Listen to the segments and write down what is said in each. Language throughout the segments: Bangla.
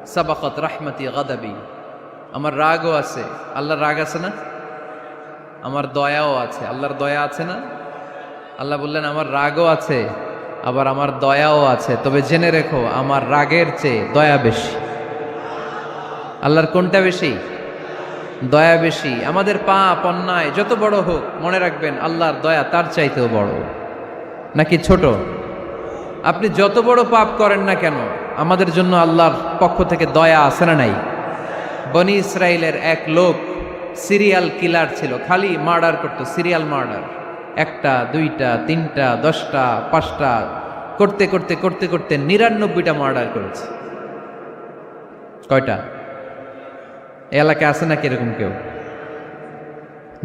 সাবাকাত রাহমাতি গাদাবি, আমার রাগও আছে, আল্লাহর রাগ আছে না? আমার দয়াও আছে, আল্লাহর দয়া আছে না? আল্লাহ বললেন আমার রাগও আছে, আবার আমার দয়াও আছে, তবে জেনে রেখো আমার রাগের চেয়ে দয়া বেশি। আল্লাহর কোনটা বেশি? দয়া বেশি। আমাদের পাপ অন্যায় যত বড় হোক, মনে রাখবেন আল্লাহর দয়া তার চাইতেও বড়। নাকি ছোট? আপনি যত বড় পাপ করেন না কেন, আমাদের জন্য আল্লাহর পক্ষ থেকে দয়া আছে না নাই? বনি ইসরায়েলের এক লোক সিরিয়াল কিলার ছিল, খালি মার্ডার করতো, সিরিয়াল মার্ডার। একটা, দুইটা, তিনটা, 10টা, 5টা করতে করতে করতে করতে 99টা মার্ডার করেছে। কয়টা? এলাকায় আছে নাকি এরকম কেউ?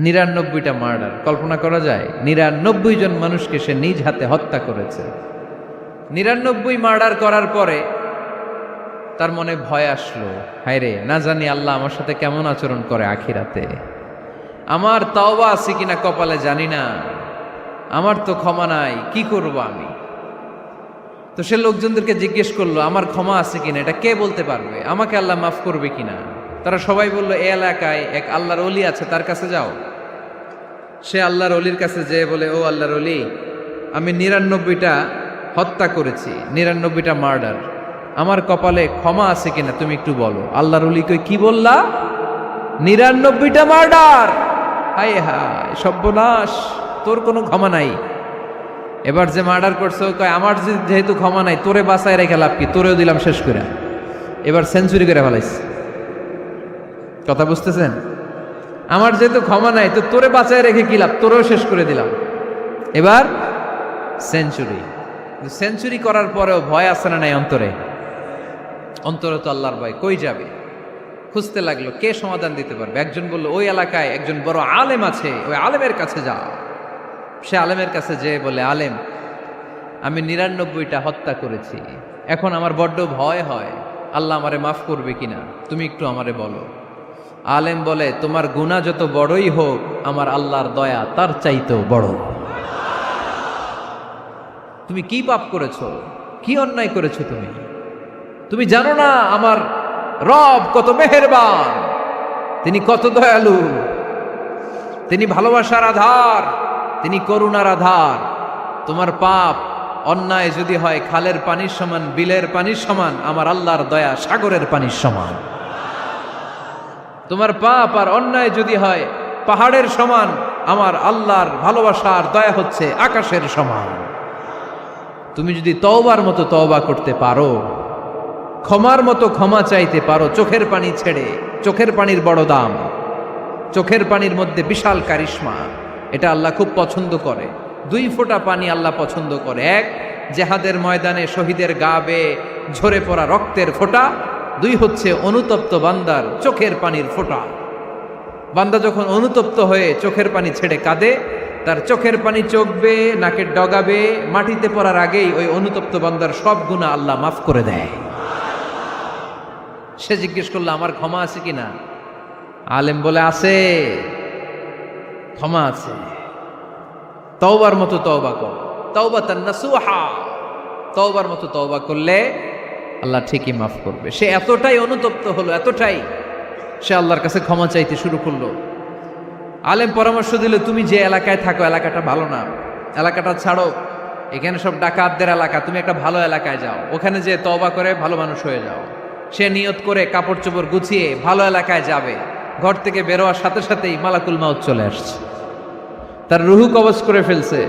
99টা মার্ডার। কল্পনা করা যায়? 99 জন মানুষকে সে নিজ হাতে হত্যা করেছে। 99 মার্ডার করার পরে তার মনে ভয় আসলো, হায় রে, না জানি আল্লাহ আমার সাথে কেমন আচরণ করে আখিরাতে। আমার তওবা আছে কিনা কপালে জানি না, আমার তো ক্ষমা নাই, কি করব আমি? তো সে লোকজনদেরকে জিজ্ঞেস করলো আমার ক্ষমা আছে কিনা, এটা কে বলতে পারবে? আমাকে আল্লাহ মাফ করবে কিনা? তারা সবাই বলল এই এলাকায় এক আল্লাহর ওলি আছে, তার কাছে যাও। সে আল্লাহর ওলির কাছে যেয়ে বলে, ও আল্লাহর ওলি, আমি 99টা হত্যা করেছি, 99টা মার্ডার, আমার কপালে ক্ষমা আছে কিনা তুমি একটু বলো। আল্লাহর ওলি কই, কি বললা? 99টা মার্ডার? হায় হায় সর্বনাশ, তোর কোনো ক্ষমা নাই। এবার যে মার্ডার করছে কয় আমার যেহেতু ক্ষমা নাই, তোরে বাঁচায় রেখে লাভ কি, তোরেও দিলাম শেষ করে। এবার সেঞ্চুরি করে ফেলাইছে। কথা বুঝতেছেন? আমার যেহেতু ক্ষমা নাই, তো তোরে বাঁচায় রেখে কি লাভ, তোরেও শেষ করে দিলাম। এবার সেঞ্চুরি। সেঞ্চুরি করার পরেও ভয় আছে না নাই অন্তরে? অন্তরে তো আল্লাহর ভয়, কই যাবে? খুঁজতে লাগলো কে সমাধান দিতে পারবে। একজন বলল ওই এলাকায় একজন বড় আলেম আছে, ওই আলেমের কাছে যাও। সে আলেমের কাছে যেয়ে বলে, আলেম, আমি 99টা হত্যা করেছি, এখন আমার বড্ড ভয় হয়, আল্লাহ আমারে মাফ করবে কিনা, তুমি একটু আমারে বলো। আলেম বলে, তোমার গুনাহ যত বড়ই হোক, আমার আল্লাহর দয়া তার চাইতেও বড়। তুমি কি পাপ করেছো, কি অন্যায় করেছো তুমি? তুমি জানো না আমার রব কত মেহেরবান, তিনি কত দয়ালু, তিনি ভালোবাসার আধার, তিনি করুণার আধার। তোমার পাপ অন্যায় যদি হয় খালের পানির সমান, বিলের পানির সমান, আমার আল্লাহর দয়া সাগরের পানির সমান। তোমার পাপ আর অন্যায় যদি হয় পাহাড়ের সমান, আমার আল্লাহর ভালোবাসার দয়া হচ্ছে আকাশের সমান। তুমি যদি তওবার মতো তওবা করতে পারো, ক্ষমার মতো ক্ষমা চাইতে পারো, চোখের পানি ছেড়ে, চোখের পানির বড় দাম, চোখের পানির মধ্যে বিশাল কারিশমা, এটা আল্লাহ খুব পছন্দ করে। 2 ফোঁটা পানি আল্লাহ পছন্দ করে। এক, জেহাদের ময়দানে শহীদের গা বেয়ে ঝরে পড়া রক্তের ফোঁটা। 2 হচ্ছে অনুতপ্ত বান্দার চোখের পানির ফোঁটা। বান্দা যখন অনুতপ্ত হয়ে চোখের পানি ছেড়ে কাঁদে, তার চোখের পানি চোখ বেয়ে নাকের ডগা বেয়ে মাটিতে পড়ার আগেই ওই অনুতপ্ত বান্দার সব গুনাহ আল্লাহ মাফ করে দেয়। সে জিজ্ঞেস করলো আমার ক্ষমা আছে কিনা? আলেম বলে আছে, ক্ষমা আছে। তওবার মতো তওবা কর, তাওবাতান নাসুহা, তওবার মতো তওবা করলে আল্লাহ ঠিকই মাফ করবে। সে এতটাই অনুতপ্ত হলো, এতটাই, সে আল্লাহর কাছে ক্ষমা চাইতে শুরু করলো। আলেম পরামর্শ দিল, তুমি যে এলাকায় থাকো এলাকাটা ভালো না, এলাকাটা ছাড়ো, এখানে সব ডাকাতদের এলাকা, তুমি একটা ভালো এলাকায় যাও, ওখানে যে তওবা করে ভালো মানুষ হয়ে যাও। সে নিয়ত করে কাপড় চোপড় গুছিয়ে ভালো এলাকায় যাবে। ঘর থেকে বেরোয়ার সাথে সাথেই মালাকুল মাউত চলে আসছে, তার রুহু কবজ করে ফেলছে।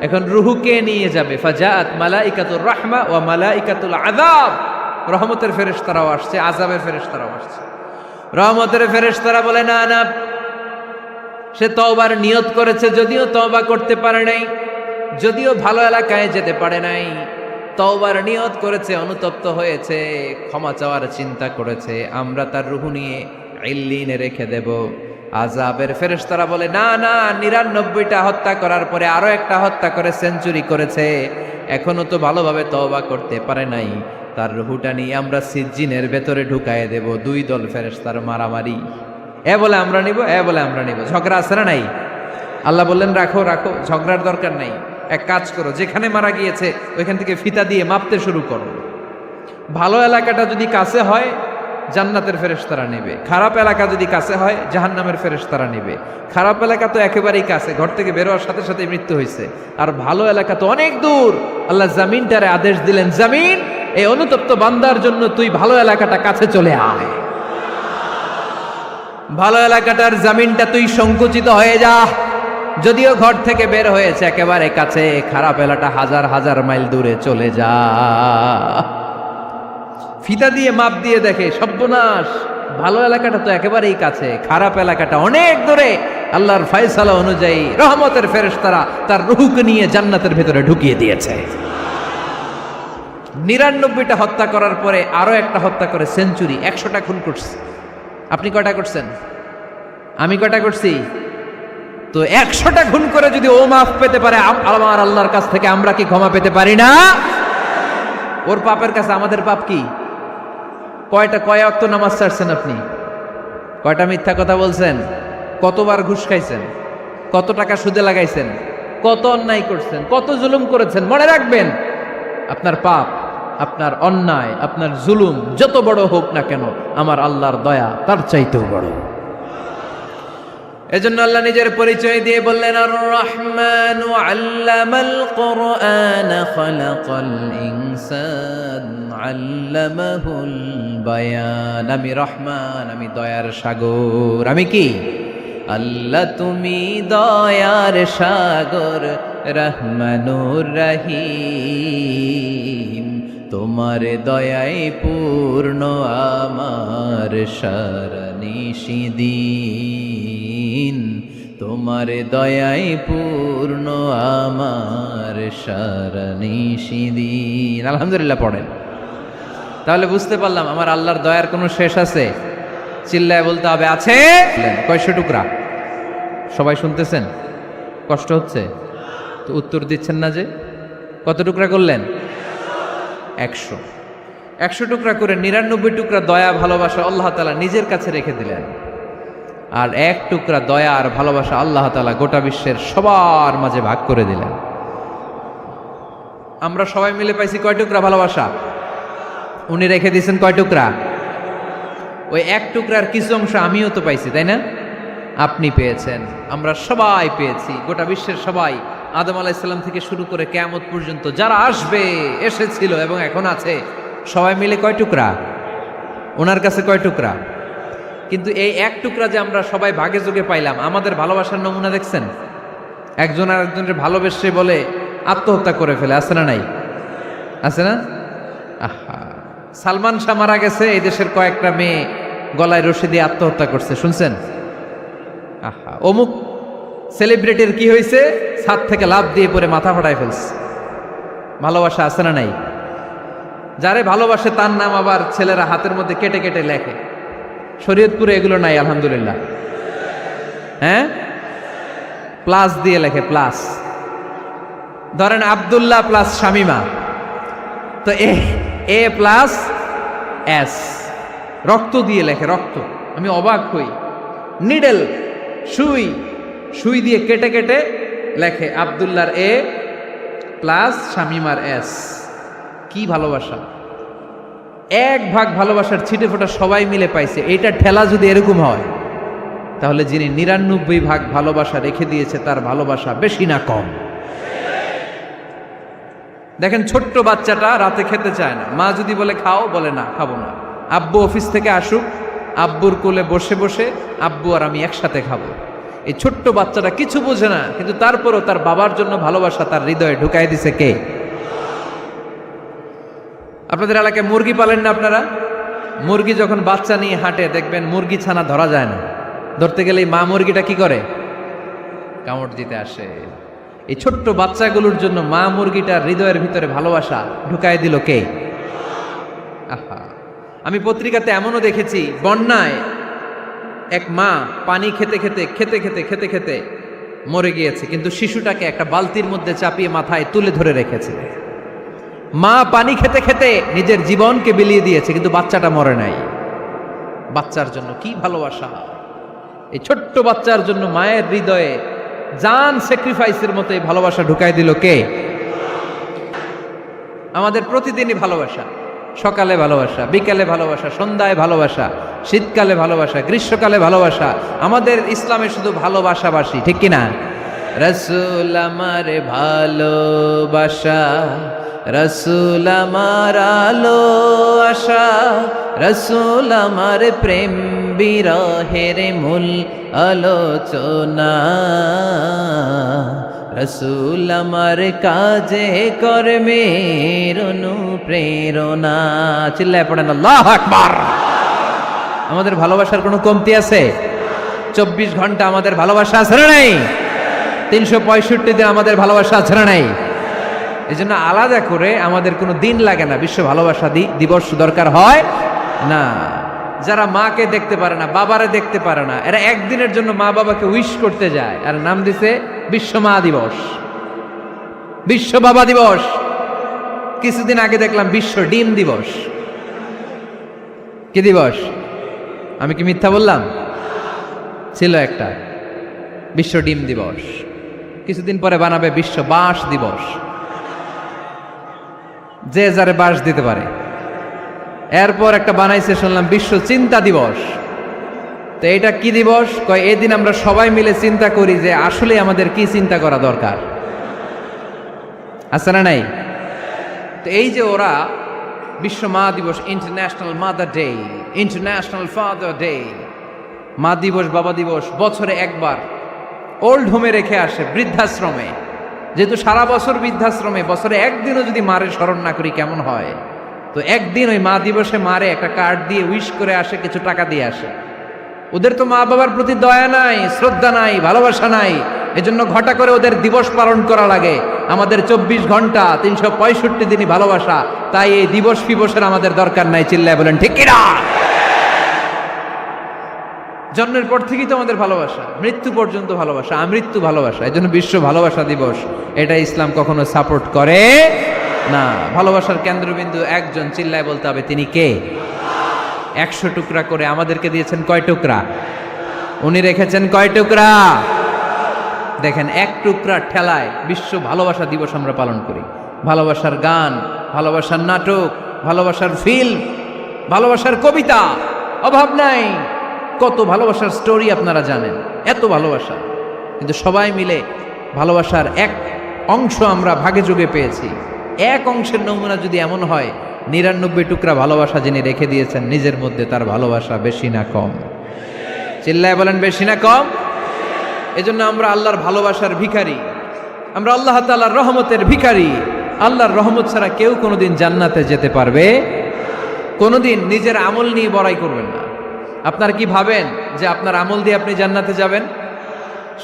এখন রুহু কে নিয়ে যাবে? ফাজাআত মালাইকাতুর রাহমা ওয়া মালাইকাতুল আযাব। রহমতের ফেরেশতারাও আসছে, আযাবের ফেরেশতারাও আসছে। রহমতের ফেরেশতারা বলে না না, সে তওবার নিয়ত করেছে, যদিও তওবা করতে পারে নাই, যদিও ভালো এলাকায় যেতে পারে নাই, তওবার নিয়ত করেছে, অনুতপ্ত হয়েছে, ক্ষমা চাওয়ার চিন্তা করেছে, আমরা তার রুহু নিয়ে ইল্লিনে রেখে দেব। আযাবের ফেরেশতারা বলে না না, 99টা হত্যা করার পরে আরো একটা হত্যা করে সেঞ্চুরি করেছে, এখনো তো ভালোভাবে তওবা করতে পারে নাই, তার রুহুটা নিয়ে আমরা সিজ্জিনের ভেতরে ঢুকায়ে দেব। 2 দল ফেরেশতার মারামারি, এ বলে আমরা নিব, এ বলে আমরা নিব, ঝগড়া আছে না নাই? আল্লাহ বললেন রাখো রাখো, ঝগড়ার দরকার নাই, এক কাজ করো, যেখানে মারা গিয়েছে ওইখান থেকে ফিতা দিয়ে মাপতে শুরু করো। ভালো এলাকাটা যদি কাছে হয় জান্নাতের ফেরেশতারা নেবে, খারাপ এলাকা যদি কাছে হয় জাহান্নামের ফেরেশতারা নেবে। খারাপ এলাকা তো একেবারেই কাছে, ঘর থেকে বের হওয়ার সাথে সাথে মৃত্যু হয়েছে, আর ভালো এলাকা তো অনেক দূর। আল্লাহ জামিনটারে আদেশ দিলেন, জামিন এই অনুতপ্ত বান্দার জন্য তুই ভালো এলাকাটা কাছে চলে আয়, ভালো এলাকাটার জামিনটা তুই সংকুচিত হয়ে যা। যদিও ঘর থেকে বের হয়েছে একেবারে কাছে, খারাপ এলাকা হাজার হাজার মাইল দূরে চলে যা। ফিতা দিয়ে মাপ দিয়ে দেখে, সর্বনাশ, ভালো এলাকাটা তো একেবারেই কাছে, খারাপ এলাকাটা অনেক দূরে। আল্লাহর ফয়সালা অনুযায়ী রহমতের ফেরেশতারা তার রূহকে নিয়ে জান্নাতের ভেতরে ঢুকিয়ে দিয়েছে। 99টা হত্যা করার পরে আরো একটা হত্যা করে সেঞ্চুরি, 100টা খুন করছে। আপনি কয়টা করছেন? আমি কয়টা করছি? তো 100টা খুন করে যদি ও মাফ পেতে পারে আমার আল্লাহর কাছ থেকে, আমরা কি ক্ষমা পেতে পারি না? ওর পাপের কাছে আমাদের পাপ কি? কয় ওয়াক্ত নামাজ ছাড়ছেন আপনি? কয়টা মিথ্যা কথা বলছেন? কতবার ঘুষ খাইছেন? কত টাকা সুদে লাগাইছেন? কত অন্যায় করছেন? কত জুলুম করেছেন? মনে রাখবেন, আপনার পাপ, আপনার অন্যায়, আপনার জুলুম যত বড় হোক না কেন, আমার আল্লাহর দয়া তার চাইতেও বড়। এজন্য আল্লাহ নিজের পরিচয় দিয়ে বললেন, আর রহমান আল্লামাল কুরআন খালাকাল ইনসান আল্লামাহুল বায়ান। আমি রহমান, আমি দয়ার সাগর। আমি কি? আল্লাহ তুমি দয়ার সাগর, রহমানুর রহিম। তোমার দয়ায় পূর্ণ আমার সারা নিশিদিন, তোমার দয়ায় পূর্ণ আমার সারা নিশিদিন। আলহামদুলিল্লাহ পড়েন। তাহলে বুঝতে পারলাম আমার আল্লাহর দয়ার কোনো শেষ আছে? চিল্লায় বলতে হবে, আছে। কয়শো টুকরা? সবাই শুনতেছেন? কষ্ট হচ্ছে তো উত্তর দিচ্ছেন না যে? কত টুকরা করলেন? 100। 100 টুকরা করে 99 টুকরা দয়া ভালোবাসা আল্লাহ তাআলা নিজের কাছে রেখে দিলেন, আর 1 টুকরা দয়া আর ভালোবাসা আল্লাহ তাআলা গোটা বিশ্বের সবার মাঝে ভাগ করে দিলেন। আমরা সবাই মিলে পাইছি কয় টুকরা ভালোবাসা? উনি রেখে দিয়েছেন কয় টুকরা? ওই 1 টুকরার কিছু অংশ আমিও তো পাইছি, তাই না? আপনি পেয়েছেন, আমরা সবাই পেয়েছি, গোটা বিশ্বের সবাই, আদম আলাইহিস সালাম থেকে শুরু করে কিয়ামত পর্যন্ত যারা আসবে, এসেছিল এবং এখন আছে, সবাই মিলে কয় টুকরা? ওনার কাছে কয় টুকরা? কিন্তু এই 1 টুকরা যে আমরা সবাই ভাগে যোগে পাইলাম, আমাদের ভালোবাসার নমুনা দেখছেন? একজন আর একজনের ভালোবেসে বলে আত্মহত্যা করে ফেলে, আছে না নাই? আছে না? আহা, সালমান শাহ মারা গেছে, এই দেশের কয়েকটা মেয়ে গলায় রশি দিয়ে আত্মহত্যা করছে, শুনছেন? আহা, অমুক সেলিব্রিটির কি হয়েছে, ছাদ থেকে লাফ দিয়ে পরে মাথা ফাটায় ফেলছে। ভালোবাসা আছে না নাই? যারে ভালোবাসে তার নাম আবার ছেলেরা হাতের মধ্যে কেটে কেটে লেখে। শরীয়তপুরে এগুলো নাই আলহামদুলিল্লাহ। হ্যাঁ, প্লাস দিয়ে লেখে, প্লাস। ধরেন আব্দুল্লাহ প্লাস শামিমা, তো এ প্লাস এস, রক্ত দিয়ে লেখে, রক্ত। আমি অবাক হই, নিডেল, সুই দিয়ে কেটে কেটে লেখে আব্দুল্লাহর এ প্লাস শামিমার এস। কি ভালোবাসা! 1 ভাগ ভালোবাসার ছিটে ফোটা সবাই মিলে পাইছে। এইটা ঠেলা যদি এরকম হয়, তাহলে যিনি 99 ভাগ ভালোবাসা রেখে দিয়েছে তার ভালোবাসা বেশি না কম? দেখেন, ছোট্ট বাচ্চাটা রাতে খেতে চায় না, মা যদি বলে খাও, বলে না, খাবো না। আব্বু অফিস থেকে আসুক, আব্বুর কোলে বসে বসে আব্বু আর আমি একসাথে খাবো। এই ছোট্ট বাচ্চাটা কিছু বোঝে না, কিন্তু তারপরও তার বাবার জন্য ভালোবাসা তার হৃদয়ে ঢুকাই দিছে কে? আপনাদের এলাকায় মুরগি পালেন না আপনারা? মুরগি যখন বাচ্চা নিয়ে হাঁটে, দেখবেন মুরগি ছানা ধরা যায় না, ধরতে গেলে মা মুরগিটা কি করে? কামড় দিতে আসে। এই ছোট্ট বাচ্চাগুলোর জন্য মা মুরগিটার হৃদয়ের ভিতরে ভালোবাসা ঢুকাই দিল কে? আহা, আমি পত্রিকাতে এমনও দেখেছি, বন্যায় এক মা পানি খেতে খেতে খেতে খেতে খেতে খেতে মরে গিয়েছে, কিন্তু শিশুটাকে একটা বালতির মধ্যে চাপিয়ে মাথায় তুলে ধরে রেখেছে। মা পানি খেতে খেতে নিজের জীবনকে বিলিয়ে দিয়েছে, কিন্তু বাচ্চাটা মরে নাই। বাচ্চার জন্য কি ভালোবাসা! এই ছোট্ট বাচ্চার জন্য মায়ের হৃদয়ে জান স্যাক্রিফাইসের মতো এই ভালোবাসা ঢুকাই দিল কে? আমাদের প্রতিদিনই ভালোবাসা। সকালে ভালোবাসা, বিকালে ভালোবাসা, সন্ধ্যায় ভালোবাসা, শীতকালে ভালোবাসা, গ্রীষ্মকালে ভালোবাসা। আমাদের ইসলামে শুধু ভালোবাসাবাসি, ঠিক কিনা? রসুল আমার ভালোবাসা, রসুল আমার আলো আশা, রসুল আমার প্রেম বিরহের মূল আলোচনা, রসুল আমার কাজে কর্মের অনুপ্রেরণা। চিল্লায় পড়েন আল্লাহু আকবার। আমাদের ভালোবাসার কোনো কমতি আছে? 24 ঘন্টা আমাদের ভালোবাসা আছে না নাই? 365 দিন আমাদের ভালোবাসা আছে না নাই? এই জন্য আলাদা করে আমাদের কোনো দিন লাগে না, বিশ্ব ভালোবাসা দিবস দরকার হয় না। যারা মাকে দেখতে পারে না, বাবারে দেখতে পারে না, এরা একদিনের জন্য মা বাবাকে উইশ করতে যায়, আর নাম দিছে বিশ্ব মা দিবস, বিশ্ব বাবা দিবস। কিছুদিন আগে দেখলাম বিশ্ব ডিম দিবস। কি দিবস? আমি কি মিথ্যা বললাম? ছিল একটা বিশ্ব ডিম দিবস। কিছুদিন পরে বানাবে বিশ্ব বাঁশ দিবস, যে যারে বাঁশ দিতে পারে। এরপর একটা বানাইছে শুনলাম বিশ্ব চিন্তা দিবস। তো এটা কি দিবস? কয় এদিন আমরা সবাই মিলে চিন্তা করি যে আসলে আমাদের কি চিন্তা করা দরকার, আছে না নাই? তো এই যে ওরা বিশ্ব মা দিবস, international mother day, international father day, মা দিবস, বাবা দিবস বছরে একবার ওল্ড হোমে রেখে আসে, বৃদ্ধাশ্রমে। যেহেতু সারা বছর বৃদ্ধাশ্রমে, বছরে একদিনও যদি মারে স্মরণ না করি কেমন হয়? তো একদিন ওই মা দিবসে মারে একটা কার্ড দিয়ে উইশ করে আসে, কিছু টাকা দিয়ে আসে। ওদের তো মা বাবার প্রতি দয়া নাই, শ্রদ্ধা নাই, ভালোবাসা নাই। এজন্য ঘটা করে ওদের দিবস পালন করা লাগে। আমাদের 24 ঘন্টা 365 দিনই ভালোবাসা, তাই এই দিবস ফিবসের আমাদের দরকার নাই। চিল্লায় বলেন ঠিক কিনা? জন্মের পর থেকেই তো আমাদের ভালোবাসা, মৃত্যু পর্যন্ত ভালোবাসা, আমৃত্যু ভালোবাসা। এই জন্য বিশ্ব ভালোবাসা দিবস, এটা ইসলাম কখনো সাপোর্ট করে না। ভালোবাসার কেন্দ্রবিন্দু একজন, চিল্লায় বলতে হবে তিনি কে? 100 টুকরা করে আমাদেরকে দিয়েছেন কয় টুকরা? উনি রেখেছেন কয় টুকরা? দেখেন, এক টুকরা ঠেলায় বিশ্ব ভালোবাসা দিবস আমরা পালন করি। ভালোবাসার গান, ভালোবাসার নাটক, ভালোবাসার ফিল্ম, ভালোবাসার কবিতা, অভাব নাই। কত ভালোবাসার স্টোরি আপনারা জানেন, এত ভালোবাসা। কিন্তু সবাই মিলে ভালোবাসার এক অংশ আমরা ভাগে যোগে পেয়েছি। এক অংশের নমুনা যদি এমন হয়, 99 টুকরা ভালোবাসা যিনি রেখে দিয়েছেন নিজের মধ্যে, তার ভালোবাসা বেশি না কম? চিল্লায় বলেন বেশি না কম? এজন্য আমরা আল্লাহর ভালোবাসার ভিখারি, আমরা আল্লাহ তাআলার রহমতের ভিখারি। আল্লাহর রহমত ছাড়া কেউ কোনোদিন জান্নাতে যেতে পারবে কোনোদিন নিজের আমল নিয়ে বড়াই করবেন না। আপনারা কি ভাবেন যে আপনার আমল দিয়ে আপনি জান্নাতে যাবেন?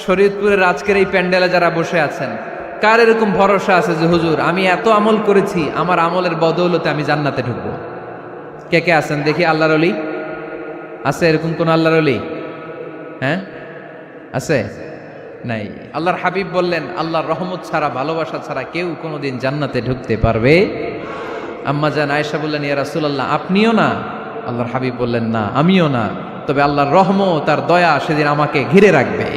শরীয়তপুরের আজকের এই প্যান্ডেলে যারা বসে আছেন, কার এরকম ভরসা আছে যে হুজুর আমি এত আমল করেছি, আমার আমলের বদৌলতে আমি জান্নাতে ঢুকবো? কে কে আছেন দেখি? আল্লাহর ওলি আছে এরকম কোন আল্লাহর ওলি? হ্যাঁ, আছে? নাই। আল্লাহর হাবিব বললেন, আল্লাহর রহমত ছাড়া, ভালোবাসা ছাড়া কেউ কোনোদিন জান্নাতে ঢুকতে পারবে? আম্মা জান আয়েশা বললেন, ইয়া রাসূলুল্লাহ আপনিও না? আল্লাহর হাবিব বললেন, না আমিও না, তবে আল্লাহর রহমত আর দয়া সেদিন আমাকে ঘিরে রাখবে।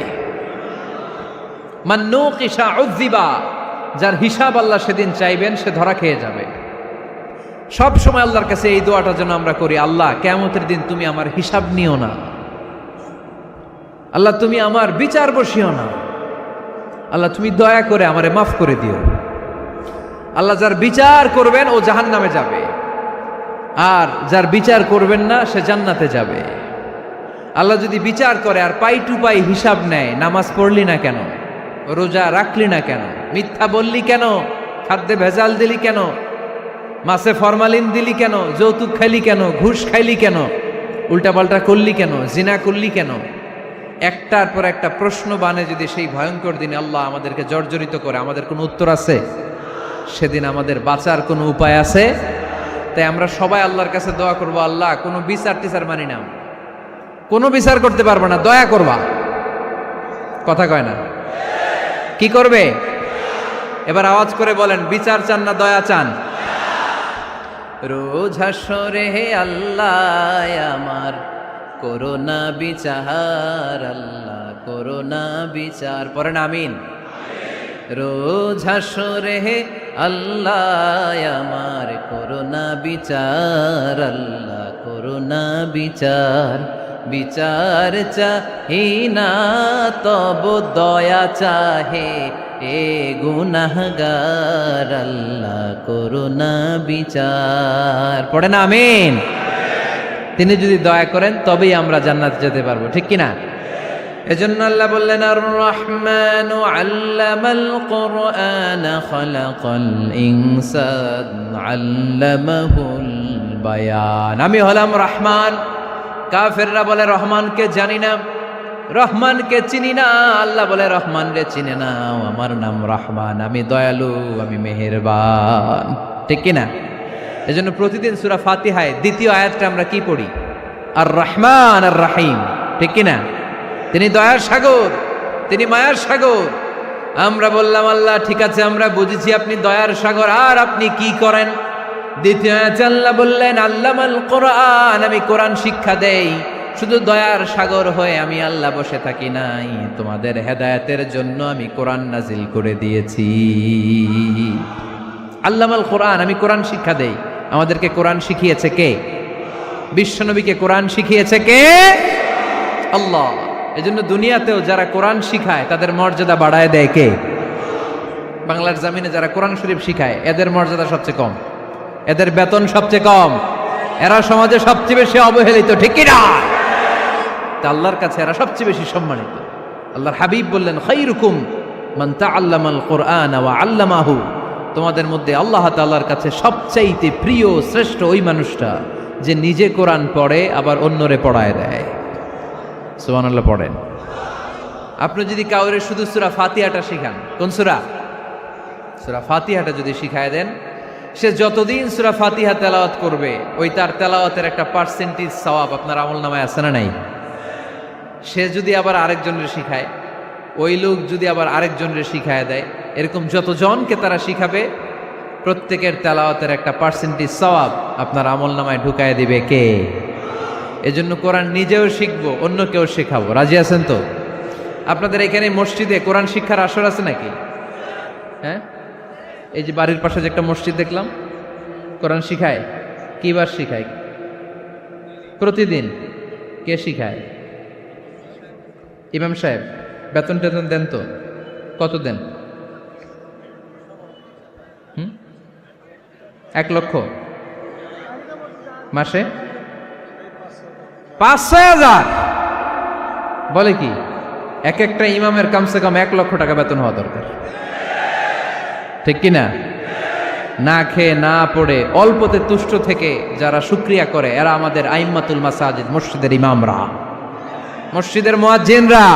মান নুকিশা উযিবা, যার হিসাব আল্লাহ সেদিন চাইবেন সে ধরা খেয়ে যাবে। সব সময় আল্লাহর কাছে এই দোয়াটা যেন আমরা করি, আল্লাহ কিয়ামতের দিন তুমি আমার হিসাব নিও না, আল্লাহ তুমি আমার বিচার বসিও না, আল্লাহ তুমি দয়া করে আমারে মাফ করে দিও। আল্লাহ যার বিচার করবেন ও জাহান্নামে যাবে, আর যার বিচার করবেন না সে জান্নাতে যাবে। আল্লাহ যদি বিচার করে আর পাই টু পাই হিসাব নেয়, নামাজ পড়লি না কেন, রোজা রাখলি না কেন, মিথ্যা বললি কেন, খাদ্যে ভেজাল দিলি কেন, মাছে ফরমালিন দিলি কেন, যৌতুক খাইলি কেন, ঘুষ খাইলি কেন, উল্টাপাল্টা করলি কেন, জিনা করলি কেন, একটার পর একটা প্রশ্ন বানে যদি সেই ভয়ঙ্কর দিনে আল্লাহ আমাদেরকে জর্জরিত করে, আমাদের কোনো উত্তর আছে? সেদিন আমাদের বাঁচার কোনো উপায় আছে? তাই আমরা সবাই আল্লাহর কাছে দোয়া করবো, আল্লাহ কোনো বিচার টিচার মানি না, কোনো বিচার করতে পারবো না, দয়া করবা। কথা কয় না? কি করবে? এবার আওয়াজ করে বলেন, বিচার চান না দয়া চান? রোজ হাসরে হে আল্লাহ আমার করোনা বিচার, আল্লাহ করোনা বিচার, পড়েন আমিন। রোজ হাসরে হে আল্লাহ আমার করুণা বিচার, আল্লাহ করুণা বিচার, বিচার চাহি না তব দয়া চাহে এ গুনাহগার, আল্লাহ করুণা বিচার। পড়ে না আমিন। তিনি যদি দয়া করেন তবেই আমরা জান্নাতে যেতে পারবো, ঠিক কিনা? এজন্য আল্লাহ বললেন আর রহমান আল্লামাল কুরআন খালাকাল ইনসান আল্লামাহুল বায়ান। আমি হলাম রহমান। কাফেররা বলে রহমানকে জানি না, রহমানকে চিনি না। আল্লাহ বলে রহমান রে চিনে না, আমার নাম রহমান, আমি দয়ালু, আমি মেহেরবান, ঠিক কিনা? এজন্য প্রতিদিন সূরা ফাতিহায় দ্বিতীয় আয়াতটা আমরা কি পড়ি? আর রহমান আর রাহিম, ঠিক কিনা? তিনি দয়ার সাগর, তিনি মায়ার সাগর। আমরা বললাম আল্লাহ ঠিক আছে, আমরা বুঝেছি আপনি দয়ার সাগর, আর আপনি কি করেন? দ্বিতীয় আয়াতে আল্লাহ বললেন আল্লামাল কোরআন, আমি কোরআন শিক্ষা দেই। শুধু দয়ার সাগর হয়ে আমি আল্লাহ বসে থাকি নাই, তোমাদের হেদায়েতের জন্য আমি কোরআন নাজিল করে দিয়েছি। আল্লামাল কোরআন, আমি কোরআন শিক্ষা দেই। আমাদেরকে কোরআন শিখিয়েছে কে? বিশ্বনবীকে কোরআন শিখিয়েছে কে? আল্লাহ। এজন্য দুনিয়াতেও যারা কোরআন শিখায় তাদের মর্যাদা বাড়ায় দেয় কে? বাংলার জমিনে যারা কোরআন শরীফ শিখায় এদের মর্যাদা সবচেয়ে কম, এদের বেতন সবচেয়ে কম, এরা সমাজে সবচেয়ে বেশি অবহেলিত, ঠিক কি না? তা আল্লাহর কাছে এরা সবচেয়ে বেশি সম্মানিত। আল্লাহর হাবিব বললেন খায়রুকুম মান তাআল্লামাল কুরআন ওয়া আল্লামাহু, তোমাদের মধ্যে আল্লাহ তাআলার কাছে সবচাইতে প্রিয় শ্রেষ্ঠ ওই মানুষটা যে নিজে কোরআন পড়ে আবার অন্যরে পড়ায় দেয়। সুবহানাল্লাহ পড়েন। আপনি যদি কাউরে শুধু সূরা ফাতিহাটা শিখান, কোন সূরা? সূরা ফাতিহাটা যদি শিখায় দেন, সে যতদিন সূরা ফাতিহা তেলাওয়াত করবে ওই তার তেলাওয়াতের একটা পার্সেন্টেজ সওয়াব আপনার আমলনামায় আছে না নাই? সে যদি আবার আরেকজনের শিখায়, ওই লোক যদি আবার আরেকজনের শিখায় দেয়, এরকম যতজনকে তারা শিখাবে প্রত্যেকের তেলাওয়াতের একটা পার্সেন্টেজ সওয়াব আপনার আমলনামায় ঢুকায় দিবে কে? এজন্য কোরআন নিজেও শিখবো, অন্যকেও শেখাবো। রাজি আছেন তো? আপনাদের এখানে মসজিদে কোরআন শিক্ষার আসর আছে নাকি? হ্যাঁ, এই যে বাড়ির পাশে যে একটা মসজিদ দেখলাম, কোরআন শিখায়। কিবার শিখায়? প্রতিদিন। কে শিখায়? ইমাম সাহেব। বেতন টেতন দেন তো? কত দেন? 1 লক্ষ মাসে? 5-6 হাজার? বলে কি? এক একটা ইমামের কমসে কম 1 লক্ষ টাকা বেতন হওয়া দরকার, ঠিক কিনা? না খেয়ে না পড়ে অল্পতে তুষ্ট থেকে যারা শুকরিয়া করে এরা আমাদের আইম্মাতুল মাসাজিদ, মসজিদের ইমামরা, মসজিদের মুয়াজ্জিনরা।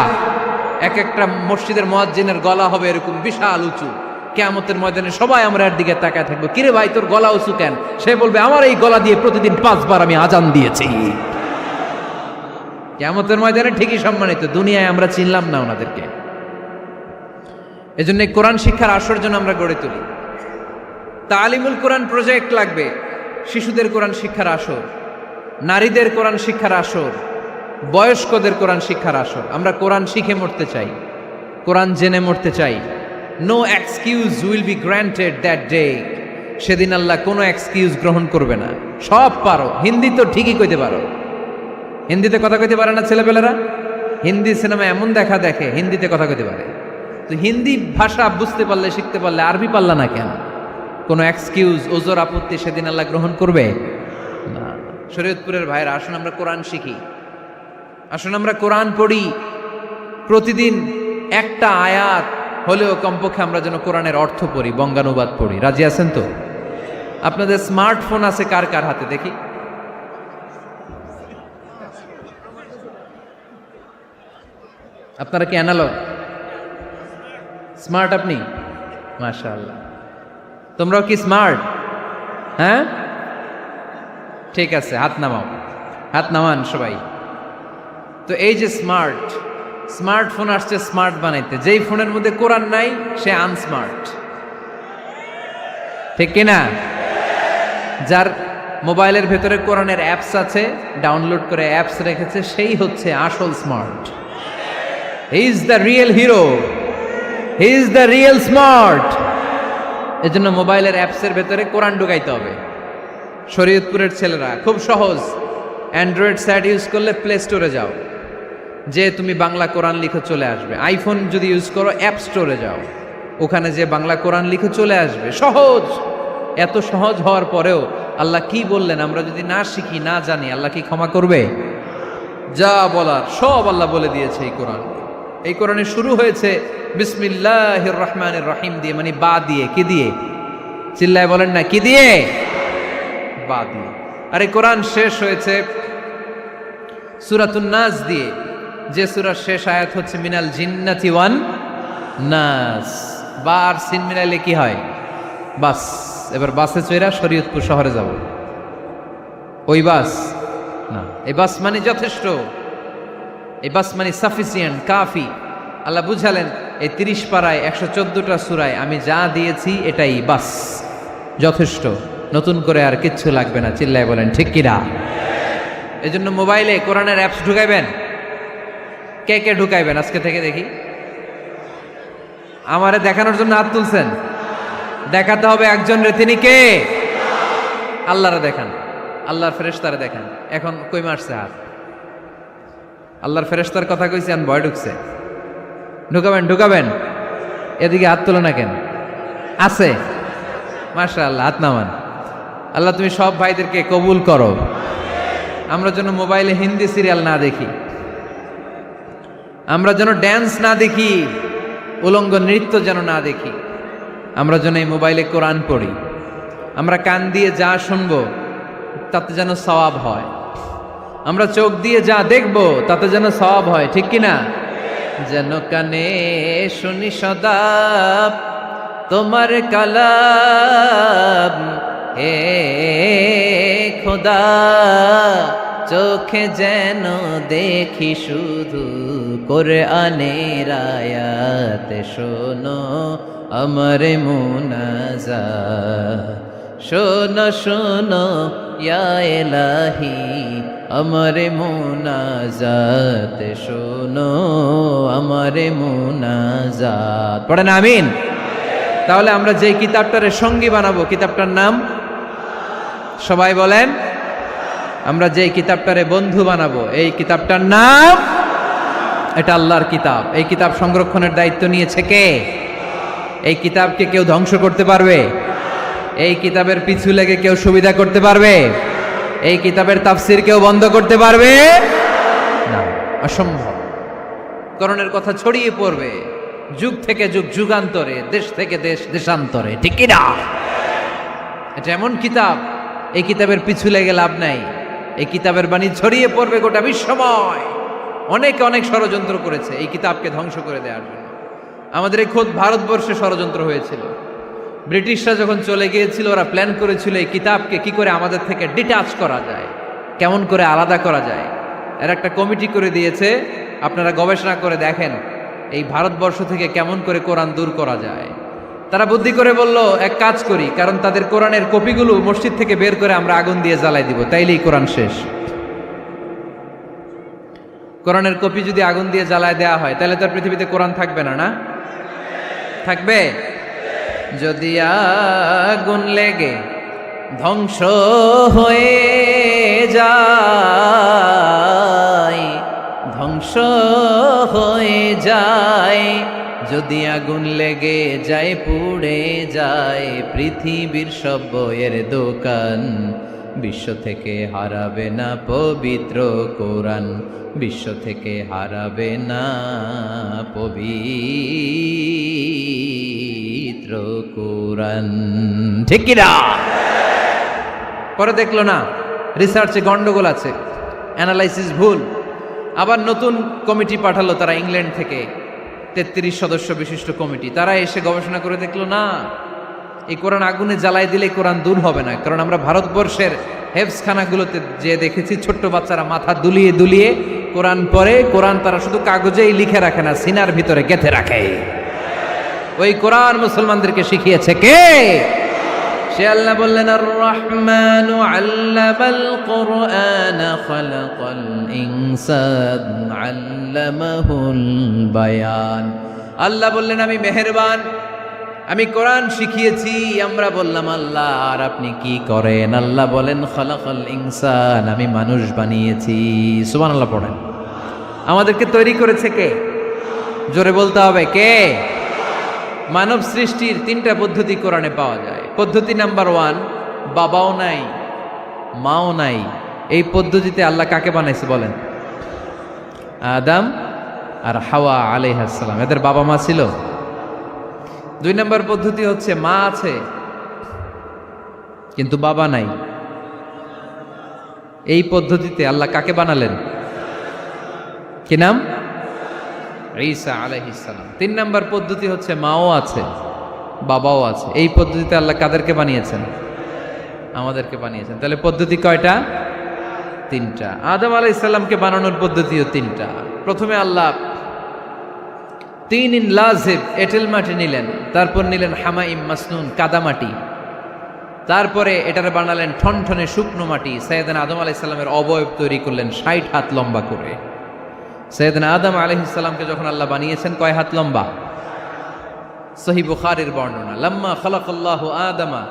এক একটা মসজিদের মুয়াজ্জিনের গলা হবে এরকম বিশাল উঁচু। কিয়ামতের ময়দানে সবাই আমরা এর দিকে তাকায় থাকবো, কিরে ভাই তোর গলা উঁচু কেন? সে বলবে আমার এই গলা দিয়ে প্রতিদিন 5 বার আমি আজান দিয়েছি। কিয়ামতের ময়দানে ঠিকই সম্মানিত, দুনিয়ায় আমরা চিনলাম না ওনাদেরকে। এজন্য কোরআন শিক্ষার আসর জন্য আমরা গড়ে তুলি। তালিমুল কোরআন প্রজেক্ট লাগবে, শিশুদের কোরআন শিক্ষার আসর, নারীদের কোরআন শিক্ষার আসর, বয়স্কদের কোরআন শিক্ষার আসর। আমরা কোরআন শিখে মরতে চাই, কোরআন জেনে মরতে চাই। No excuse will be granted that day. সেদিন আল্লাহ কোনো এক্সকিউজ গ্রহণ করবে না। সব পারো, হিন্দি তো ঠিকই কইতে পারো। হিন্দিতে কথা কইতে পারে না ছেলেপেলেরা? হিন্দি সিনেমা এমন দেখা দেখে হিন্দিতে কথা কইতে পারে। তো হিন্দি ভাষা বুঝতে পারলে, শিখতে পারলে আরবি পারলা না কেন? কোনো এক্সকিউজ, ওজোর, আপত্তি সেদিন আল্লাহ গ্রহণ করবে না। শরীয়তপুরের ভাইরা, আসুন আমরা কোরআন শিখি, আসুন আমরা কোরআন পড়ি। প্রতিদিন একটা আয়াত হলেও কমপক্ষে আমরা যেন কোরআনের অর্থ পড়ি, বঙ্গানুবাদ পড়ি। রাজি আছেন তো? আপনাদের স্মার্টফোন আছে কার কার হাতে দেখি? আপনারা কি অ্যানালগ? স্মার্ট আপনি? মাশাআল্লাহ। তোমরাও কি স্মার্ট? হ্যাঁ, ঠিক আছে, হাত নামাও, হাত নামান সবাই। তো এই যে স্মার্টফোন আসছে স্মার্ট বানাইতে, যেই ফোনের মধ্যে কোরআন নাই সে আনস্মার্ট, ঠিক কিনা? যার মোবাইলের ভেতরে কোরআনের অ্যাপস আছে, ডাউনলোড করে অ্যাপস রেখেছে, সেই হচ্ছে আসল smart. He is the real hero, he is the real smart. এজন্য মোবাইলের অ্যাপসের ভেতরে কোরআন ঢুকাইতে হবে। শরীয়তপুরের ছেলেরা খুব সহজ, অ্যান্ড্রয়েড স্যাট ইউজ করলে প্লে স্টোরে যাও, যে তুমি বাংলা কোরআন লিখে চলে আসবে। আইফোন যদি ইউজ করো অ্যাপ স্টোরে যাও, ওখানে যে বাংলা কোরআন লিখে চলে আসবে। সহজ। এত সহজ হওয়ার পরেও আল্লাহ কি বললেন আমরা যদি না শিখি, না জানি, আল্লাহ কি ক্ষমা করবে? যা বলার সব আল্লাহ বলে দিয়েছে এই কোরআন। এই কোরআনে শুরু হয়েছে বিসমিল্লাহির রহমানির রহিম দিয়ে, মানে বা দিয়ে। কি দিয়ে? চিল্লায় বলেন না, কি দিয়ে? বা দিয়ে। আর এই কোরআন শেষ হয়েছে সূরাতুন নাস দিয়ে, যে সূরার শেষ আয়াত হচ্ছে মিনাল জিন্নাতি ওয়ান নাস। বা আর সিন মিলাইলে কি হয়? বাস। এবার বাসে চড়া শরীয়তপুর শহরে যাব। ওই বাস না, এই বাস মানে যথেষ্ট, এই বাস মানে সাফিসিয়েন্ট, কাফি। আল্লাহ বুঝালেন এই 30 পারায় 114টা সূরায় আমি যা দিয়েছি এটাই বাস, যথেষ্ট। নতুন করে আর কিচ্ছু লাগবে না। চিল্লায় বলেন ঠিক কিনা? এই জন্য মোবাইলে কোরআনের অ্যাপস ঢুকাইবেন। কে কে ঢুকাইবেন আজকে থেকে দেখি? আমারে দেখানোর জন্য হাত তুলছেন? দেখাতে হবে একজন রে, তিনি কে? আল্লাহরে দেখান, আল্লাহর ফেরেশতারে দেখান। এখন কই মারছে হাত? আল্লাহর ফেরেশতার কথা কইছি, আন ভয় ঢুকছে। ঢুকাবেন ঢুকাবেন। এদিকে হাত তুলো না কেন? আছে? মাশাআল্লাহ, হাত নামান। আল্লাহ তুমি সব ভাইদেরকে কবুল করো। আমরা যেন মোবাইলে হিন্দি সিরিয়াল না দেখি, আমরা যেন ড্যান্স না দেখি, উলঙ্গ নৃত্য যেন না দেখি। আমরা যেন এই মোবাইলে কোরআন পড়ি। আমরা কান দিয়ে যা শুনবো তাতে যেন সওয়াব হয়। আমরা চোখ দিয়ে যা দেখবো তাতে যেন সওয়াব হয়। ঠিক কিনা? যেন কানে শুনি সদা তোমার কালাম, হে খোদা চোখে যেন দেখি শুধু কোরআনের আয়াত। শোনো আমার মুনাজাত, শোনো শোনো ইয়া ইলাহি আমার মুনাজাত, শোনো আমার মুনাজাত। পড়েন আমিন। তাহলে আমরা যে কিতাবটারে সঙ্গী বানাবো, কিতাবটার নাম সবাই বলেন। আমরা যে কিতাবটারে বন্ধু বানাবো, এই কিতাবটার নাম, এটা আল্লাহর কিতাব। এই কিতাব সংরক্ষণের দায়িত্ব নিয়েছে কে? এই কিতাবকে কেউ ধ্বংস করতে পারবে? এই কিতাবের পিছু লেগে কেউ সুবিধা করতে পারবে? এই কিতাবের তাফসির কেউ বন্ধ করতে পারবে না, অসম্ভব। কোরআনের কথা ছড়িয়ে পড়বে যুগ থেকে যুগ, যুগান্তরে, দেশ থেকে দেশ, দেশান্তরে। ঠিক কি না? এটা এমন কিতাব, এই কিতাবের পিছু লেগে লাভ নাই। এই কিতাবের বাণী ছড়িয়ে পড়বে গোটা বিশ্বময়। অনেকে অনেক ষড়যন্ত্র করেছে এই কিতাবকে ধ্বংস করে দেওয়ার জন্য। আমাদের এই খোদ ভারতবর্ষে ষড়যন্ত্র হয়েছিল। ব্রিটিশরা যখন চলে গিয়েছিল, ওরা প্ল্যান করেছিল এই কিতাবকে কি করে আমাদের থেকে ডিটাচ করা যায়, কেমন করে আলাদা করা যায়। এর একটা কমিটি করে দিয়েছে। আপনারা গবেষণা করে দেখেন এই ভারতবর্ষ থেকে কেমন করে কোরআন দূর করা যায়। তারা বুদ্ধি করে বলল, এক কাজ করি, কারণ তাদের কোরআনের কপিগুলো মসজিদ থেকে বের করে আমরা আগুন দিয়ে জ্বালাই দিব, তাইলেই কোরআন শেষ। কোরআনের কপি যদি আগুন দিয়ে জ্বালায় দেওয়া হয়, তাহলে তার পৃথিবীতে কোরআন থাকবে না? না থাকবে? যদি আগুন লেগে ধ্বংস হয়ে যায়, ধ্বংস হয়ে যায়, যদি আগুন লেগে যায়, পুড়ে যায় পৃথিবীর সব বইয়ের দোকান, বিশ্ব থেকে হারাবে না পবিত্র কোরআন, বিশ্ব থেকে হারাবে না পবিত্র কোরআন। ঠিক কি না? পরে দেখলো না রিসার্চে গন্ডগোল আছে, অ্যানালাইসিস ভুল। আবার নতুন কমিটি পাঠালো তারা ইংল্যান্ড থেকে, 33 সদস্য বিশিষ্ট কমিটি। তারা এসে গবেষণা করে দেখলো না, এই কোরআন আগুনে জ্বালাই দিলে কোরআন দূর হবে না। কারণ আমরা ভারতবর্ষের হেফজখানাগুলোতে যে দেখেছি, ছোট্ট বাচ্চারা মাথা দুলিয়ে দুলিয়ে কোরআন পড়ে। কোরআন তারা শুধু কাগজেই লিখে রাখে না, সিনার ভিতরে গেঁথে রাখে। ওই কোরআন মুসলমানদেরকে শিখিয়েছে কে? সে আল্লাহ বললেন, আর রহমানু আল্লামাল কোরআন খালাকাল ইনসান আল্লামাহুল বায়ান। আল্লাহ বললেন আমি মেহেরবান, আমি কোরআন শিখিয়েছি, আমরা বললাম আল্লাহ আর আপনি কি করেন? আল্লাহ বলেন খালাকাল ইনসান, আমি মানুষ বানিয়েছি। সুবহানাল্লাহ পড়েন। আমাদেরকে তৈরি করেছে কে? জোরে বলতে হবে কে? মানব সৃষ্টির 3টা পদ্ধতি কোরআনে পাওয়া যায়। পদ্ধতি নাম্বার 1, বাবাও নাই মাও নাই। এই পদ্ধতিতে আল্লাহ কাকে বানাইছে বলেন? আদম আর হাওয়া আলাইহিস সালাম, এদের বাবা মা ছিল। 2 নম্বর পদ্ধতি হচ্ছে মা আছে কিন্তু বাবা নাই। এই পদ্ধতিতে আল্লাহ কাকে বানালেন? কি নাম? ঈসা আলাইহিস সালাম। 3 নম্বর পদ্ধতি হচ্ছে মাও আছে বাবাও আছে। এই পদ্ধতিতে আল্লাহ কাদেরকে বানিয়েছেন? আমাদেরকে বানিয়েছেন। তাহলে পদ্ধতি কয়টা? 3টা। আদম আলাইহিস সালামকে বানানোর পদ্ধতিও 3টা। প্রথমে আল্লাহ 3 লাজিব এঁটেল মাটি নিলেন, তারপর নিলেন হামাইম মাসনুন কাদামাটি, তারপরে এটারে বানালেন ঠনঠনে শুকনো মাটি। সাইয়েদনা আদম আলাইহিস সালামের অবয়ব তৈরি করলেন 60 হাত লম্বা করে। সাইয়েদনা আদম আলাইহিস সালামকে যখন আল্লাহ বানিয়েছেন কয় হাত লম্বা? সহিহ বুখারীর বর্ণনা, লাম্মা খালাকাল্লাহু আদামা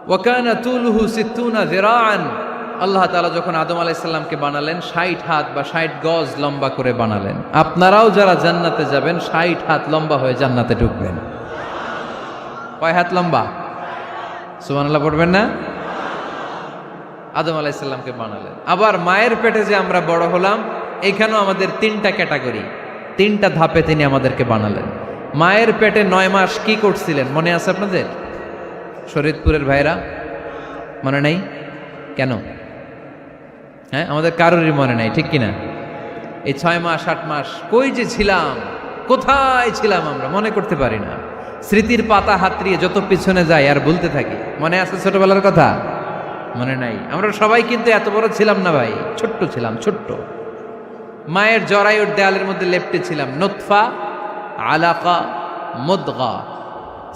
ওয়া কানা তুলুহু 60 যিরাআন। আল্লাহ তাআলা যখন আদম আলাইহিস সালামকে বানালেন 60 হাত বা 60 গজ লম্বা করে বানালেন। আপনারাও যারা জান্নাতে যাবেন 60 হাত লম্বা হয়ে জান্নাতে ঢুকবেন। কয় হাত লম্বা? সুবহানাল্লাহ পড়বেন না? আদম আলাইহিস সালামকে বানালেন। আবার মায়ের পেটে যে আমরা বড় হলাম, এখানেও আমাদের 3টা ক্যাটাগরি, 3টা ধাপে তিনি আমাদেরকে বানালেন। মায়ের পেটে 9 মাস কি করছিলেন মনে আছে আপনাদের? শরীয়তপুরের ভাইরা মনে নাই? কেন? হ্যাঁ, আমাদের কারোরই মনে নাই, ঠিক কিনা? এই 6 মাস 8 মাস কই যে ছিলাম, কোথায় ছিলাম আমরা মনে করতে পারি না। স্মৃতির পাতা হাতড়িয়ে যত পিছনে যাই আর ভুলতে থাকি। মনে আছে ছোটবেলার কথা? মনে নাই। আমরা সবাই কিন্তু এত বড় ছিলাম না ভাই, ছোট্ট ছিলাম, ছোট্ট। মায়ের জরায়ুর দেয়ালের মধ্যে লেপ্টে ছিলাম। নুতফা, আলাকা, মুদগা,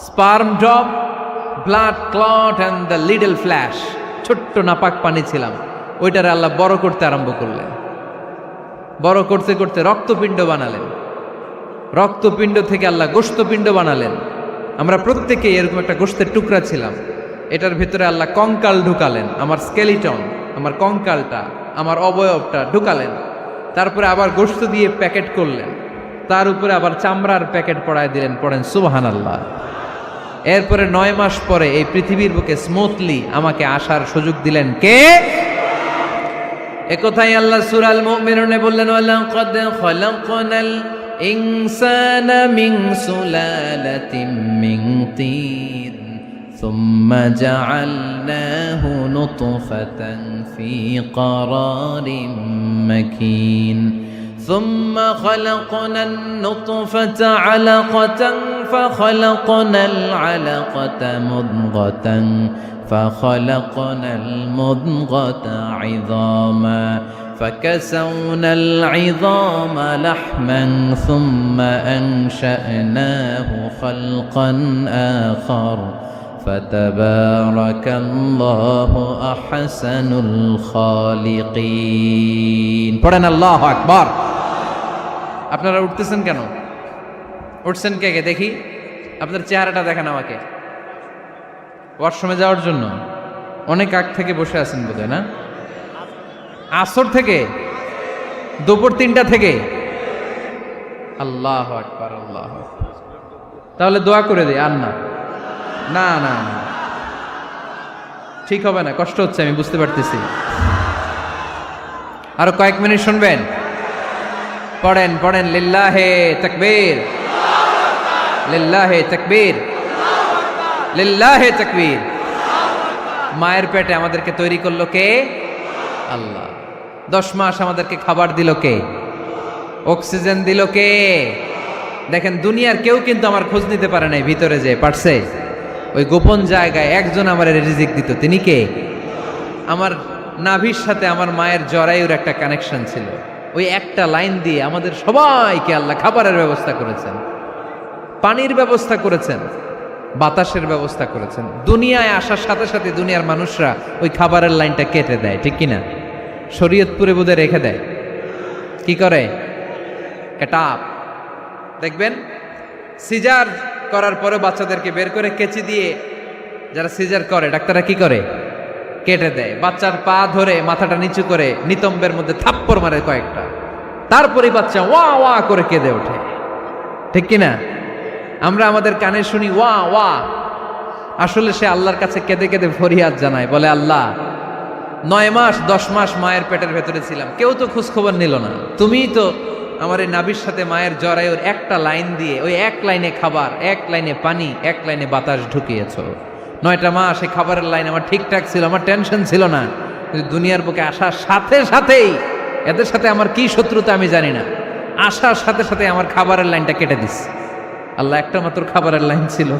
sperm drop, blood clot and the little flesh. ছোট্ট নাপাক পানি ছিলাম। ওইটারে আল্লাহ বড় করতে আরম্ভ করলেন। বড় করতে করতে রক্তপিণ্ড বানালেন। রক্তপিণ্ড থেকে আল্লাহ গোশতপিণ্ড বানালেন। আমরা প্রত্যেকে এরকম একটা গোশতের টুকরা ছিলাম। এটার ভিতরে আল্লাহ কঙ্কাল ঢুকালেন, আমার স্কেলিটন, আমার কঙ্কালটা, আমার অবয়বটা ঢুকালেন। তারপরে আবার গোশত দিয়ে প্যাকেট করলেন, তার উপরে আবার চামড়ার প্যাকেট পড়ায় দিলেন। পড়েন সুবহানাল্লাহ। এরপরে 9 মাস পরে এই পৃথিবীর বুকে স্মুথলি আমাকে আসার সুযোগ দিলেন কে? একথাই আল্লাহ সূরা আল মুমিনুনে বললেন, ওয়ালাকাদ খালাকনাল ইনসানা মিন সুলালাতিন মিন তিন সুম্মা জাআলনাহু নুতফাতান ফি ক্বারারিন মাকিন ثم خلقنا النطفة علقة فخلقنا العلقة مضغة فخلقنا المضغة عظاما فكسونا العظام لحما ثم أنشأناه خلقا آخر فتبارك الله أحسن الخالقين. পড়েন আল্লাহু আকবার। আপনারা উঠতেছেন কেন? উঠছেন কে কে দেখি? আপনার চেহারাটা দেখেন আমাকে। ওয়াশরুমে যাওয়ার জন্য অনেক আগ থেকে বসে আছেন বোধহয়, না? আসর থেকে, দুপুর 3টা থেকে। আল্লাহু আকবার, আল্লাহু আকবার। তাহলে দোয়া করে দিই। আর না না না না, ঠিক হবে না, কষ্ট হচ্ছে, আমি বুঝতে পারতেছি। আরো কয়েক মিনিট শুনবেন? পড়েন পড়েন, লিল্লাহে তাকবীর, লিল্লাহে তাকবীর, লিল্লাহে তাকবীর। মায়ের পেটে আমাদেরকে তৈরি করলো কে? আল্লাহ। 10 মাস আমাদেরকে খাবার দিল কে? অক্সিজেন দিল কে? দেখেন, দুনিয়ার কেউ কিন্তু আমার খোঁজ নিতে পারে নাই ভিতরে যে পারছে। ওই গোপন জায়গায় একজন আমার রিজিক দিত। তিনি কে? আমার নাভির সাথে আমার মায়ের জরায়ুর একটা কানেকশন ছিল। ওই একটা লাইন দিয়ে আমাদের সবাইকে আল্লাহ খাবারের ব্যবস্থা করেছেন, পানির ব্যবস্থা করেছেন, বাতাসের ব্যবস্থা করেছেন। দুনিয়ায় আসার সাথে সাথে দুনিয়ার মানুষরা ওই খাবারের লাইনটা কেটে দেয়, ঠিক কিনা? শরীয়তপুরে বোধহয় রেখে দেয়। কি করে? কাটাপ। দেখবেন সিজার করার পরে বাচ্চাদেরকে বের করে কেচি দিয়ে যারা সিজার করে ডাক্তাররা কি করে, কেটে দেয়। বাচ্চার পা ধরে মাথাটা নিচু করে নিতম্বের মধ্যে থাপ্পড় মারে কয়েকটা, তারপরে বাচ্চা ওয়া ওয়া করে কেঁদে ওঠে, ঠিক কিনা? আমরা আমাদের কানে শুনি ওয়া ওয়া, আসলে সে আল্লাহর কাছে কেঁদে কেঁদে ফরিয়াদ জানায়, বলে আল্লাহ 9 মাস 10 মাস মায়ের পেটের ভেতরে ছিলাম, কেউ তো খোঁজ খবর নিল না, তুমিই তো আমার এই নাভির সাথে মায়ের জরায়ুর একটা লাইন দিয়ে ওই এক লাইনে খাবার, এক লাইনে পানি, এক লাইনে বাতাস ঢুকিয়েছো। 9টা মাস এই খাবারের লাইন আমার ঠিকঠাক ছিল, আমার টেনশন ছিল না, কিন্তু দুনিয়ার বুকে আসার সাথে সাথেই, এদের সাথে আমার কি শত্রুতা আমি জানি না, আসার সাথে সাথে আমার খাবারের লাইনটা কেটে দিস। আল্লাহ একটা মাত্র খাবারের লাইন ছিল,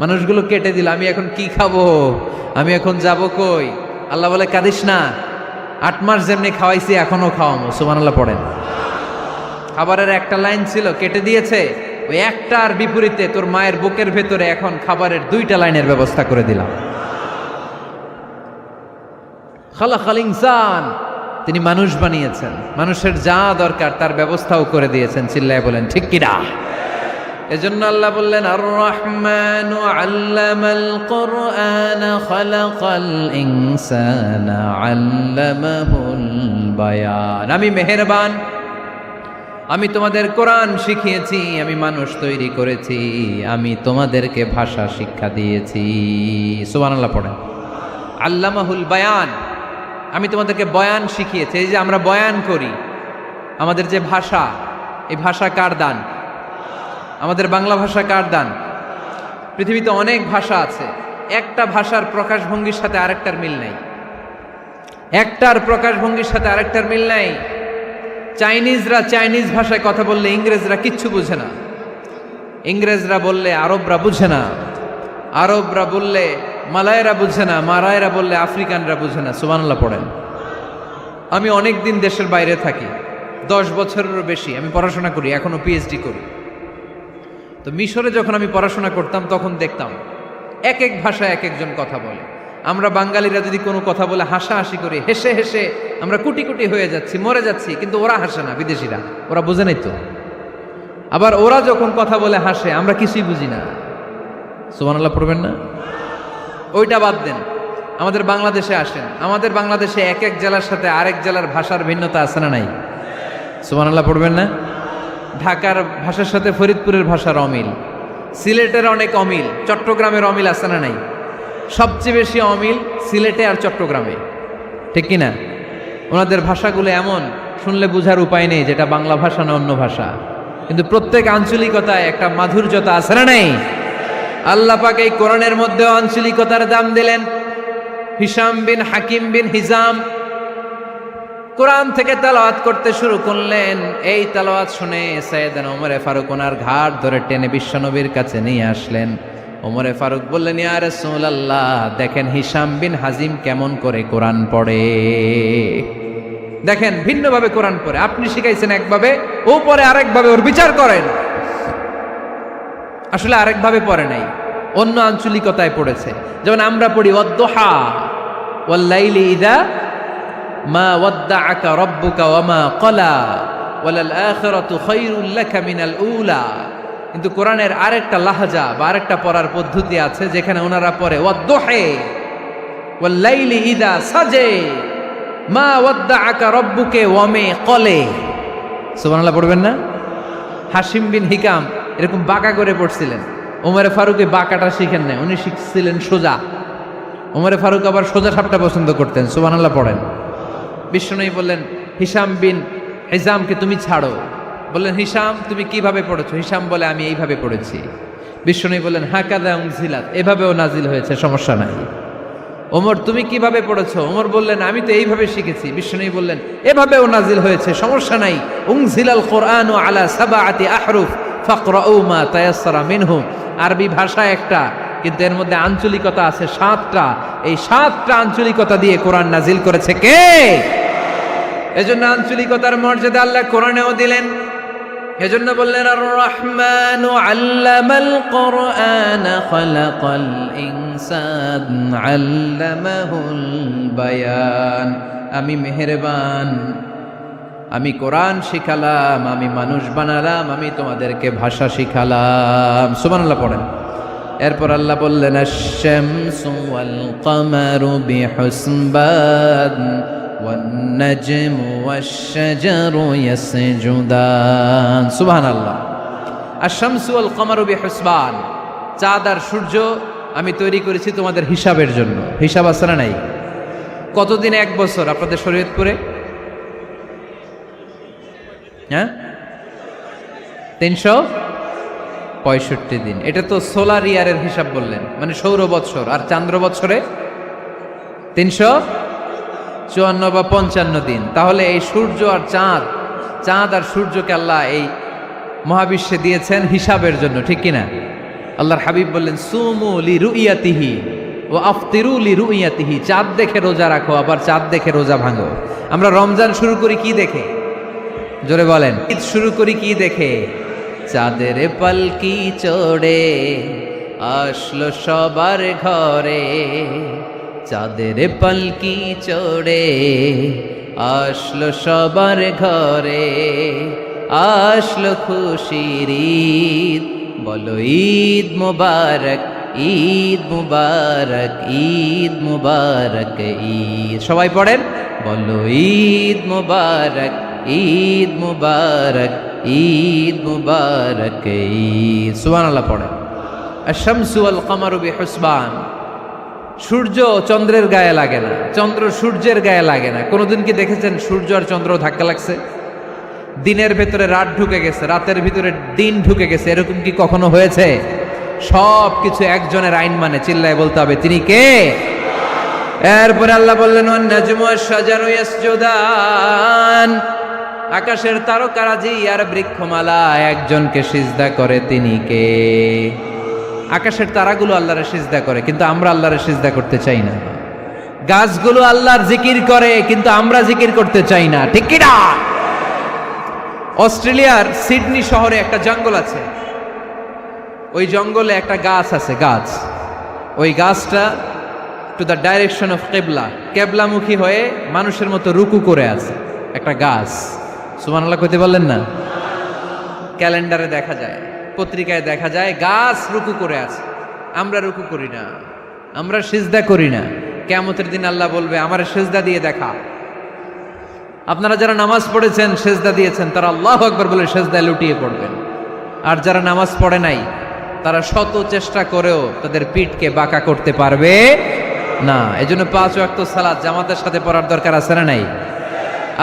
মানুষগুলো কেটে দিল, আমি এখন কি খাবো, আমি এখন যাব কই? আল্লাহ বলে কাঁদিস না, 8 মাস যেমনি খাওয়াইছি এখনো খাওয়াবো। সুবহানাল্লাহ পড়েন। খাবারের একটা লাইন ছিল, কেটে দিয়েছে, ওই একটার বিপরীতে তোর মায়ের বুকের ভেতরে এখন খাবারের 2টা লাইনের ব্যবস্থা করে দিলাম। খালাকাল ইনসান, তিনি মানুষ বানিয়েছেন, মানুষের যা দরকার তার ব্যবস্থাও করে দিয়েছেন। চিল্লায় বলেন ঠিক কিনা? এজন্য আল্লাহ বললেন আর রহমানু আল্লামাল কুরআন খালাকাল ইনসানা আল্লামাহুল বায়ান। আমি মেহেরবান, আমি তোমাদের কোরআন শিখিয়েছি, আমি মানুষ তৈরি করেছি, আমি তোমাদেরকে ভাষা শিক্ষা দিয়েছি। সুবহানাল্লাহ পড়েন। আল্লামাহুল বায়ান, আমি তোমাদেরকে বয়ান শিখিয়েছি। এই যে আমরা বয়ান করি, আমাদের যে ভাষা, এই ভাষা কার দান? আমাদের বাংলা ভাষা কার দান? পৃথিবীতে অনেক ভাষা আছে, একটা ভাষার প্রকাশভঙ্গির সাথে আরেকটার মিল নাই, একটার প্রকাশভঙ্গির সাথে আরেকটার মিল নাই। চাইনিজরা চাইনিজ ভাষায় কথা বললে ইংরেজরা কিচ্ছু বুঝে না, ইংরেজরা বললে আরবরা বুঝে না, আরবরা বললে মালায়রা বুঝে না, মারায়রা বললে আফ্রিকানরা বুঝে না। সুবহানাল্লাহ পড়েন। আমি অনেক দিন দেশের বাইরে থাকি, 10 বছরেরও বেশি আমি পড়াশোনা করি, এখনো পিএইচডি করি। তো মিশরে যখন আমি পড়াশোনা করতাম তখন দেখতাম এক এক ভাষায় এক একজন কথা বলে। আমরা বাঙালিরা যদি কোনো কথা বলে হাসাহাসি করি, হেসে হেসে আমরা কুটি কুটি হয়ে যাচ্ছি, মরে যাচ্ছি, কিন্তু ওরা হাসে না, বিদেশিরা, ওরা বোঝে নাই তো। আবার ওরা যখন কথা বলে হাসে, আমরা কিছুই বুঝি না। সুবহানাল্লাহ পড়বেন না? ওইটা বাদ দেন, আমাদের বাংলাদেশে আসেন, আমাদের বাংলাদেশে এক এক জেলার সাথে আরেক জেলার ভাষার ভিন্নতা আছে না নাই? সুবহানাল্লাহ পড়বেন না? ঢাকার ভাষার সাথে ফরিদপুরের ভাষার অমিল, সিলেটের অনেক অমিল, চট্টগ্রামের অমিল আছে না নাই? সবচেয়ে বেশি অমিল সিলেটে আর চট্টগ্রামে, ঠিক কিনা? ওনাদের ভাষাগুলো এমন, শুনলে বুঝার উপায় নেই যেটা বাংলা ভাষা না অন্য ভাষা, কিন্তু প্রত্যেক আঞ্চলিকতায় একটা মাধুর্যতা আছে না নাই? আল্লাহ পাক এই কোরআনের মধ্যে আঞ্চলিকতার দাম দিলেন। হিশাম বিন হাকিম বিন হিজাম কোরআন থেকে তেলাওয়াত করতে শুরু করলেন। এই তেলাওয়াত শুনে সাইয়েদনা ওমরে ফারুক ওনার ঘাড় ধরে টেনে বিশ্বনবীর কাছে নিয়ে আসলেন। ওমরে ফারুক বললেন, ইয়া রাসূলুল্লাহ, দেখেন হিশাম বিন হাজিম কেমন করে কোরআন পড়ে, দেখেন ভিন্নভাবে কোরআন পড়ে। আপনি শিখাইছেন একভাবে, ও পড়ে আরেকভাবে, ওর বিচার করেন। আসলে আরেকভাবে পড়ে নাই, অন্য আঞ্চলিকতায় পড়েছে। যেমন আমরা পড়ি ওয়াদ-দুহা ওয়াল লাইলি ইযা মা ওয়াদ্দাআকা রাব্বুকা ওয়া মা ক্বালা ওয়ালাল আখিরাতু খায়রুল লাকা মিনাল উলা। কিন্তু কোরআনের আরেকটা লাহজা বা আরেকটা পড়ার পদ্ধতি আছে, যেখানে ওনারা পড়ে ওয়াদ-দুহা ওয়াল লাইলি ইযা সাজে মা ওয়াদ্দাআকা রাব্বুকা ওয়া মা ক্বালা। সুবহানাল্লাহ পড়বেন না? হাশিম বিন হিকাম এরকম বাঁকা করে পড়ছিলেন। ওমরে ফারুক এই বাঁকাটা শিখেন না, উনি শিখছিলেন সোজা। ওমরে ফারুক আবার সোজা সাপটা পছন্দ করতেন। সুবহানাল্লাহ পড়েন। বিশ্বনবী বললেন, হিশাম বিন হিজামকে তুমি ছাড়ো। বললেন, হিশাম তুমি কিভাবে পড়েছো? হিশাম বলে, আমি এইভাবে পড়েছি। বিশ্বনবী বললেন, হাকাযা উনজিলাত, এভাবেও নাজিল হয়েছে, সমস্যা নাই। ওমর তুমি কিভাবে পড়েছো? ওমর বললেন, আমি তো এইভাবে শিখেছি। বিশ্বনবী বললেন, এভাবেও নাজিল হয়েছে, সমস্যা নাই। উনজিলাল কুরআনু আলা সাবআতি আহরুফ ফাকরাউ মা তায়াসসারা মিনহু। আরবি ভাষা একটা, কিন্তু এর মধ্যে আঞ্চলিকতা আছে 7টা। এই 7টা আঞ্চলিকতা দিয়ে কোরআন নাজিল করেছে কে? এজন্য আঞ্চলিকতার মর্যাদা আল্লাহ কোরআনেও দিলেন। এজন্য বললেন, আর রহমানু আল্লামাল কুরআন খালাকাল ইনসান আল্লামাহুল বায়ান। আমি মেহেরবান, আমি কোরআন শিখালাম, আমি মানুষ বানালাম, আমি তোমাদেরকে ভাষা শিখালাম। সুবহানাল্লাহ পড়েন। এরপর আল্লাহ বললেন আশ-শামসু ওয়াল কমারু বিহুসবান ওয়ান নাজমু ওয়াশ-শাজারু ইয়াসজুদান। সুবহানাল্লাহ। আশ-শামসু ওয়াল কমারু বিহুসবান, চাঁদ আর সূর্য আমি তৈরি করেছি তোমাদের হিসাবের জন্য। হিসাব আছে না নাই? কতদিন এক বছর আপনাদের শরীয়তপুরে? হ্যাঁ, 365 দিন। এটা তো সোলার ইয়ারের হিসাব বললেন, মানে সৌর বৎসর। আর চান্দ্র বৎসরে 354 বা 55 দিন। তাহলে এই সূর্য আর চাঁদ, চাঁদ আর সূর্যকে আল্লাহ এই মহাবিশ্বে দিয়েছেন হিসাবের জন্য, ঠিক কিনা? আল্লাহর হাবিব বললেন সুমু লিরুইয়াতিহি ওয়া আফতিরু লিরুইয়াতিহি, চাঁদ দেখে রোজা রাখো, আবার চাঁদ দেখে রোজা ভাঙো। আমরা রমজান শুরু করি কি দেখে? জোরে বলেন। ঈদ শুরু করি কি দেখে? চাঁদের পালকি চড়ে আসলো সবার ঘরে, চাঁদের পালকি চড়ে আসলো সবার ঘরে, আসলো খুশির ঈদ, বলো ঈদ মুবারক, ঈদ মুবারক, ঈদ মুবারক ঈদ। সবাই পড়েন, বলো ঈদ মুবারক, ঈদ মুবারক, ঈদ মুবারক ঈদ। সুবহানাল্লাহ পড়েন। আশ-শামসু ওয়াল কমারু বিহুসবান, সূর্য চন্দ্রের গায়ে লাগে না, চন্দ্র সূর্যের গায়ে লাগে না। কোনোদিন কি দেখেছেন সূর্য আর চন্দ্র ধাক্কা লাগছে? দিনের ভেতরে রাত ঢুকে গেছে, রাতের ভিতরে দিন ঢুকে গেছে, এরকম কি কখনো হয়েছে? সব কিছু একজনের আইন মানে, চিল্লায় বলতে হবে তিনি কে? এরপরে আল্লাহ বললেন ওয়ান নাজমু ওয়াশ-শাজারু ইয়াসজুদান, আকাশের তারকারাজি আর বৃক্ষমালা একজনকে সিজদা করে, তিনি কে? আকাশের তারাগুলো আল্লাহরে সিজদা করে, কিন্তু আমরা আল্লাহরে সিজদা করতে চাই না। গাছগুলো আল্লাহর জিকির করে, কিন্তু আমরা জিকির করতে চাই না, ঠিক কি না? অস্ট্রেলিয়ার সিডনি শহরে একটা জঙ্গল আছে, ওই জঙ্গলে একটা গাছ আছে, গাছ, ওই গাছটা টু দ্য ডাইরেকশন অফ কেবলা, কেবলামুখী হয়ে মানুষের মতো রুকু করে আছে একটা গাছ। সুবহানাল্লাহ কইতে বললেন না? ক্যালেন্ডারে দেখা যায়, পত্রিকায় দেখা যায়, গাছ রুকু করে আছে। আমরা রুকু করি না, আমরা সিজদা করি না। কিয়ামতের দিন আল্লাহ বলবে আমারে সিজদা দিয়ে দেখা। আপনারা যারা নামাজ পড়েছেন, সিজদা দিয়েছেন, তারা আল্লাহু আকবার বলে সিজদায় লুটিয়ে পড়বেন। আর যারা নামাজ পড়ে নাই, তারা শত চেষ্টা করেও তাদের পিঠকে বাঁকা করতে পারবে না। এজন্য 5 ওয়াক্ত সালাত জামাতের সাথে পড়ার দরকার আছে না নাই?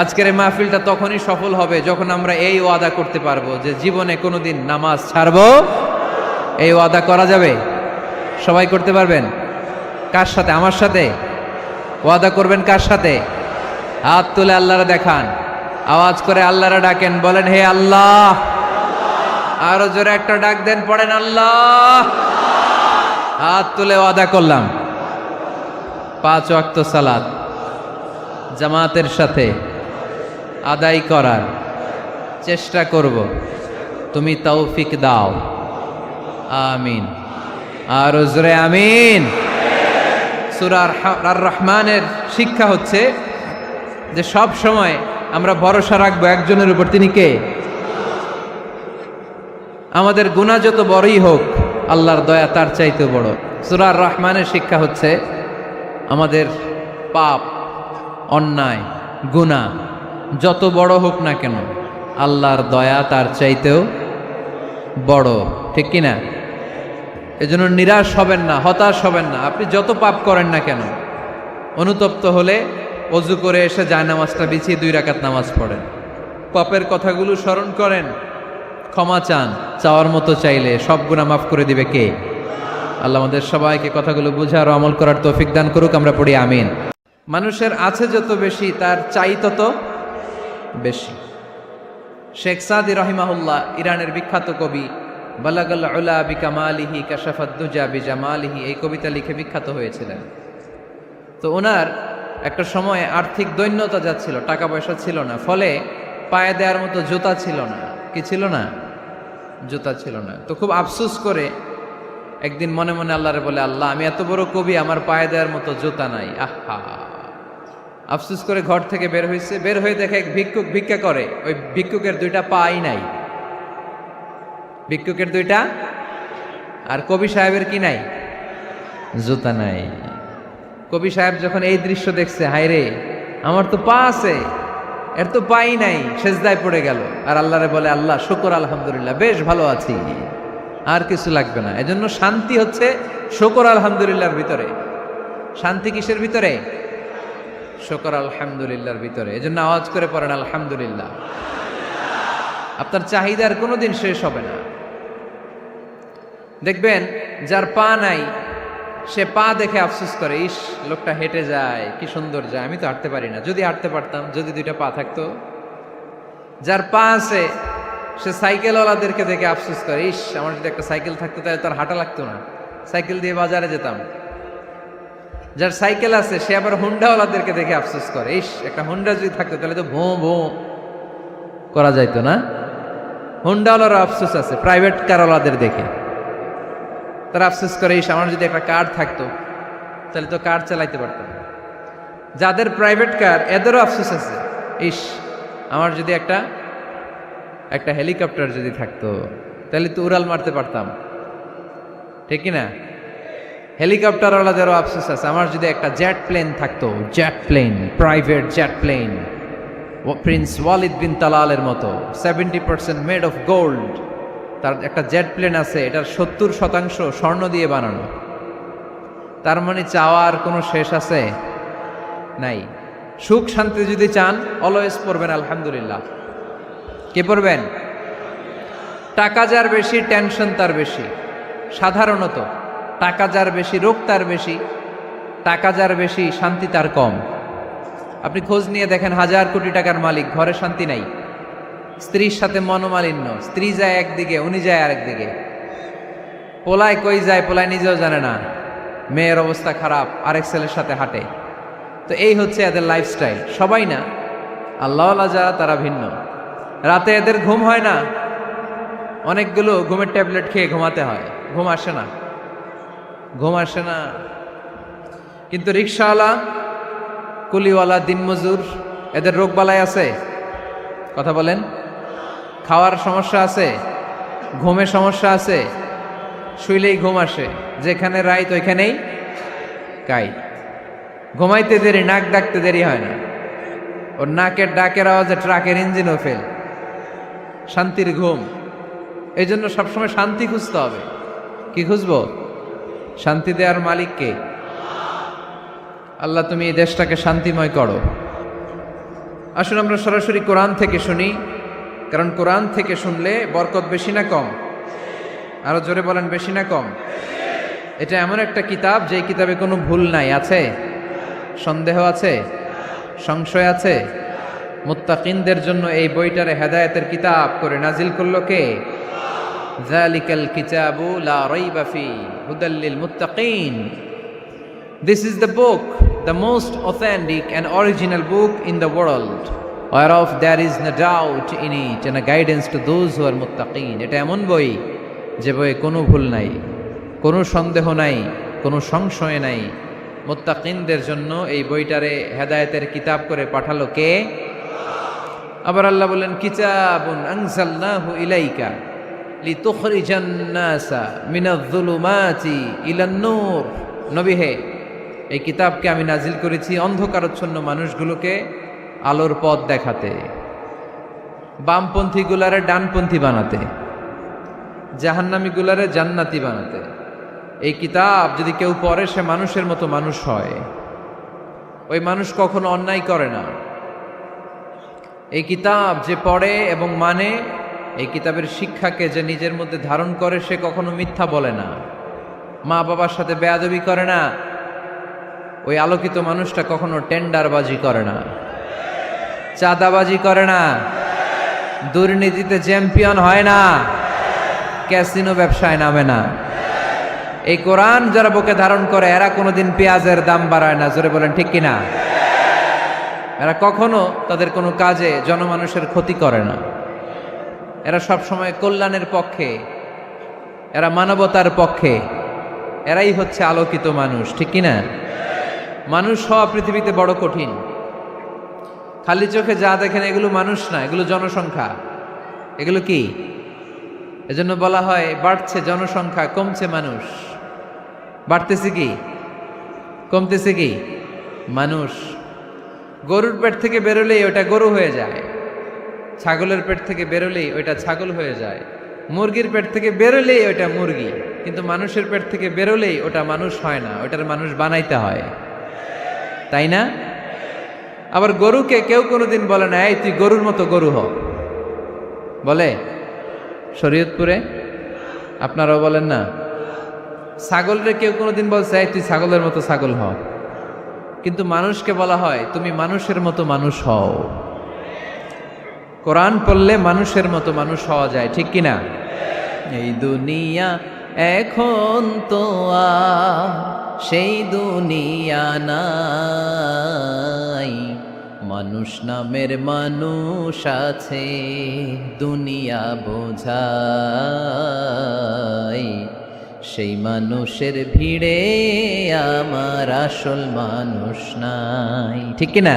আজকের এই মাহফিলটা তখনই সফল হবে যখন আমরা এই ওয়াদা করতে পারবো যে জীবনে কোনোদিন নামাজ ছাড়বো। এই ওয়াদা করা যাবে? সবাই করতে পারবেন? কার সাথে? আমার সাথে ওয়াদা করবেন। কার সাথে? হাত তুলে আল্লাহরা দেখান, আওয়াজ করে আল্লাহরা ডাকেন, বলেন হে আল্লাহ। আরো জোরে একটা ডাক দেন, পড়েন আল্লাহ। হাত তুলে ওয়াদা করলাম 5 ওয়াক্ত সালাত জামাতের সাথে আদায় করার চেষ্টা করব, তুমি তৌফিক দাও, আমিন। আর জোরে আমিন। সূরা আর রহমানের শিক্ষা হচ্ছে যে সব সময় আমরা ভরসা রাখবো একজনের উপর, তিনি কে? আমাদের গুনাহ যত বড়ই হোক, আল্লাহর দয়া তার চাইতে বড়। সূরা আর রহমানের শিক্ষা হচ্ছে আমাদের পাপ, অন্যায়, গুনাহ যত বড় হোক না কেন, আল্লাহর দয়া তার চাইতেও বড়, ঠিক কিনা? এজন্য নিরাশ হবেন না, হতাশ হবেন না। আপনি যত পাপ করেন না কেন, অনুতপ্ত হলে ওযু করে এসে জায়নামাজটা বিছিয়ে 2 রাকাত নামাজ পড়েন, পাপের কথাগুলো স্মরণ করেন, ক্ষমা চান, চাওয়ার মতো চাইলে সব গুনাহ মাফ করে দিবে কে? আল্লাহ আমাদের সবাইকে কথাগুলো বুঝার ও আমল করার তৌফিক দান করুক। আমরা পড়ি আমিন। মানুষের আছে যত বেশি, তার চাই তত বেশি। শেখ সাদি রাহিমাহুল্লাহ, ইরানের বিখ্যাত কবি, বালাগাল উলা বিকামালিহি কাশাফাদ দুজা বিজামালিহি, এই কবিতা লিখে বিখ্যাত হয়েছিলেন। তো ওনার একটা সময় আর্থিক দৈন্যতা যাচ্ছিল, টাকা পয়সা ছিল না, ফলে পায়ে দেওয়ার মতো জুতা ছিল না। কি ছিল না? জুতা ছিল না। তো খুব আফসোস করে একদিন মনে মনে আল্লাহরে বলে, আল্লাহ আমি এত বড় কবি, আমার পায়ে দেওয়ার মতো জুতা নাই। আহা, আফসোস করে ঘর থেকে বের হয়েছে, বের হয়ে দেখে এক ভিক্ষুক ভিক্ষা করে, ওই ভিক্ষুকের দুইটা পাই নাই, ভিক্ষুকের দুইটা, আর কবি সাহেবের কি নাই, জুতা নাই। কবি সাহেব যখন এই দৃশ্য দেখছে, হায় রে আমার তো পা আছে, এর তো পাই নাই, সেজদায় পড়ে গেল আর আল্লাহরে বলে, আল্লাহ শুকর আলহামদুলিল্লাহ বেশ ভালো আছি, আর কিছু লাগবে না। এজন্য শান্তি হচ্ছে শুকর আলহামদুলিল্লাহর ভিতরে। শান্তি কিসের ভিতরে? শুকর আলহামদুলিল্লাহর ভিতরে। এজন্য আওয়াজ করে পড়েন আলহামদুলিল্লাহ। আপনার চাহিদার কোনোদিন শেষ হবে না। দেখবেন যার পা নাই সে পা দেখে আফসোস করে, ইস লোকটা হেঁটে যায়, কি সুন্দর যায়, আমি তো হাঁটতে পারি না, যদি হাঁটতে পারতাম, যদি দুইটা পা থাকতো। যার পা আছে সে সাইকেলওয়ালাদেরকে দেখে আফসোস করে, ইস আমার যদি একটা সাইকেল থাকতো তাহলে তার হাঁটা লাগতো না, সাইকেল দিয়ে বাজারে যেতাম। যার সাইকেল আছে সে আবার হুন্ডাওয়ালাদেরকে দেখে আফসোস করে, ইস একটা হুন্ডা যদি থাকতো তাহলে তো ভোঁ ভোঁ করা যাইতো না। হুন্ডাওয়ালারও আফসোস আছে প্রাইভেট কারওয়ালাদের দেখে, তারা আফসোস করে, ইস আমার যদি একটা কার থাকতো তাহলে তো কার চালাইতে পারতাম। যাদের প্রাইভেট কার এদেরও আফসোস আছে, ইস আমার যদি একটা হেলিকপ্টার যদি থাকতো তাহলে তো উড়াল মারতে পারতাম, ঠিক কিনা? হেলিকপ্টারওয়ালাদেরও আফসোস আছে, আমার যদি একটা জেট প্লেন থাকতো, jet plane, private jet plane, prince ওয়ালিদ বিন তালালের মতো 70% মেড অফ গোল্ড, তার একটা জেট প্লেন আছে, এটার 70% স্বর্ণ দিয়ে বানানো। তার মানে চাওয়ার কোনো শেষ আছে নাই। সুখ শান্তি যদি চান অলওয়েজ পড়বেন আলহামদুলিল্লাহ। কে পড়বেন? টাকা যার বেশি টেনশন তার বেশি। সাধারণত টাকা যার বেশি রোগ তার বেশি, টাকা যার বেশি শান্তি তার কম। আপনি খোঁজ নিয়ে দেখেন, 1000 কোটি টাকার মালিক, ঘরে শান্তি নাই, স্ত্রীর সাথে মনোমালিন্য, স্ত্রী যায় একদিকে উনি যায় আরেকদিকে, পোলায় কই যায় পোলায় নিজেও জানে না, মেয়ের অবস্থা খারাপ, আরেক ছেলের সাথে হাঁটে। তো এই হচ্ছে এদের লাইফস্টাইল। সবাই না, আল্লাহওয়ালা যারা তারা ভিন্ন। রাতে এদের ঘুম হয় না, অনেকগুলো ঘুমের ট্যাবলেট খেয়ে ঘুমাতে হয়, ঘুম আসে না, ঘুম আসে না। কিন্তু রিক্সাওয়ালা, কুলিওয়ালা, দিনমজুর, এদের রোগ বালাই আছে? কথা বলেন। খাওয়ার সমস্যা আছে, ঘুমের সমস্যা আছে, শুইলেই ঘুম আসে, যেখানে রাইত ওইখানেই কাইত। ঘুমাইতে দেরি, নাক ডাকতে দেরি হয় না, ওর নাকের ডাকের আওয়াজে ট্রাকের ইঞ্জিনও ফেল। শান্তির ঘুম। এই জন্য সবসময় শান্তি খুঁজতে হবে। কি খুঁজবো? শান্তি দেওয়ার মালিককে। আল্লাহ তুমি এই দেশটাকে শান্তিময় করো। আসুন আমরা সরাসরি কোরআন থেকে শুনি, কারণ কোরআন থেকে শুনলে বরকত বেশি না কম? আরো জোরে বলেন, বেশি না কম? এটা এমন একটা কিতাব যে কিতাবে কোনো ভুল নাই। আছে? সন্দেহ আছে? সংশয় আছে? মুত্তাকিনদের জন্য এই বইটারে হেদায়েতের কিতাব করে নাজিল করলো কে? যালিকাল কিতাবু লা রাইবা ফি হুদাল লিল মুত্তাকিন। This is the book, the most authentic and original book in the world, whereof there is no doubt in it and a guidance to those who are muttaqin. এটা এমন বই যে বইয়ে কোনো ভুল নাই, কোনো সন্দেহ নাই, কোনো সংশয় নাই। মুত্তাকিনদের জন্য এই বইটারে হেদায়েতের কিতাব করে পাঠালো কে? আবার আল্লাহ বলেন, কিতাবুন আনজালনাহু ইলাইকা লিতুখরিজান নাসা মিনাজ-যুলুমাতি ইলান-নূর। নবী হে, এই কিতাবকে আমি নাজিল করেছি অন্ধকারচ্ছন্ন মানুষগুলোকে আলোর পথ দেখাতে, বামপন্থী গুলারে ডানপন্থী বানাতে, জাহান্নামী গুলারে জান্নাতি বানাতে। এই কিতাব যদি কেউ পড়ে সে মানুষের মতো মানুষ হয়, ওই মানুষ কখনো অন্যায় করে না। এই কিতাব যে পড়ে এবং মানে, এই কিতাবের শিক্ষাকে যে নিজের মধ্যে ধারণ করে, সে কখনো মিথ্যা বলে না, মা বাবার সাথে বেয়াদবি করে না। ওই আলোকিত মানুষটা কখনো টেন্ডারবাজি করে না, চাঁদাবাজি করে না, দুর্নীতিতে চ্যাম্পিয়ন হয় না, ক্যাসিনো ব্যবসায় নামে না। এই কোরআন যারা বুকে ধারণ করে এরা কোনোদিন পেঁয়াজের দাম বাড়ায় না। জোরে বলেন ঠিক কিনা? এরা কখনো তাদের কোনো কাজে জনমানুষের ক্ষতি করে না। এরা সব সময় কল্যাণের পক্ষে, এরা মানবতার পক্ষে। এরাই হচ্ছে আলোকিত মানুষ, ঠিক কিনা? মানুষ হওয়া পৃথিবীতে বড় কঠিন। খালি চোখে যা দেখেন এগুলো মানুষ না, এগুলো জনসংখ্যা। এগুলো কি? এজন্য বলা হয় বাড়ছে জনসংখ্যা, কমছে মানুষ। বাড়তেছে কি, কমতেছে কি? মানুষ। গরুর পেট থেকে বেরোলেই ওটা গরু হয়ে যায়, ছাগলের পেট থেকে বেরোলেই ওইটা ছাগল হয়ে যায়, মুরগির পেট থেকে বেরোলেই ওইটা মুরগি। কিন্তু মানুষের পেট থেকে বেরোলেই ওটা মানুষ হয় না, ওটার মানুষ বানাইতে হয়, তাই না? আবার গরুকে কেউ কোনোদিন বলে না এই তুই গরুর মতো গরু হ, বলে শরীয়তপুরে? আপনারাও বলেন না? ছাগলরে কেউ কোনোদিন বলছে এই তুই ছাগলের মতো ছাগল হ, কিন্তু মানুষকে বলা হয় তুমি মানুষের মতো মানুষ হও। কোরআন পড়লে মানুষের মতো মানুষ হওয়া যায়, ঠিক কিনা? এই দুনিয়া এখন তো আর সেই দুনিয়া নাই, মানুষ নামের মানুষ আছে দুনিয়া বোঝাই, সেই মানুষের ভিড়ে আমার আসল মানুষ নাই, ঠিক কিনা?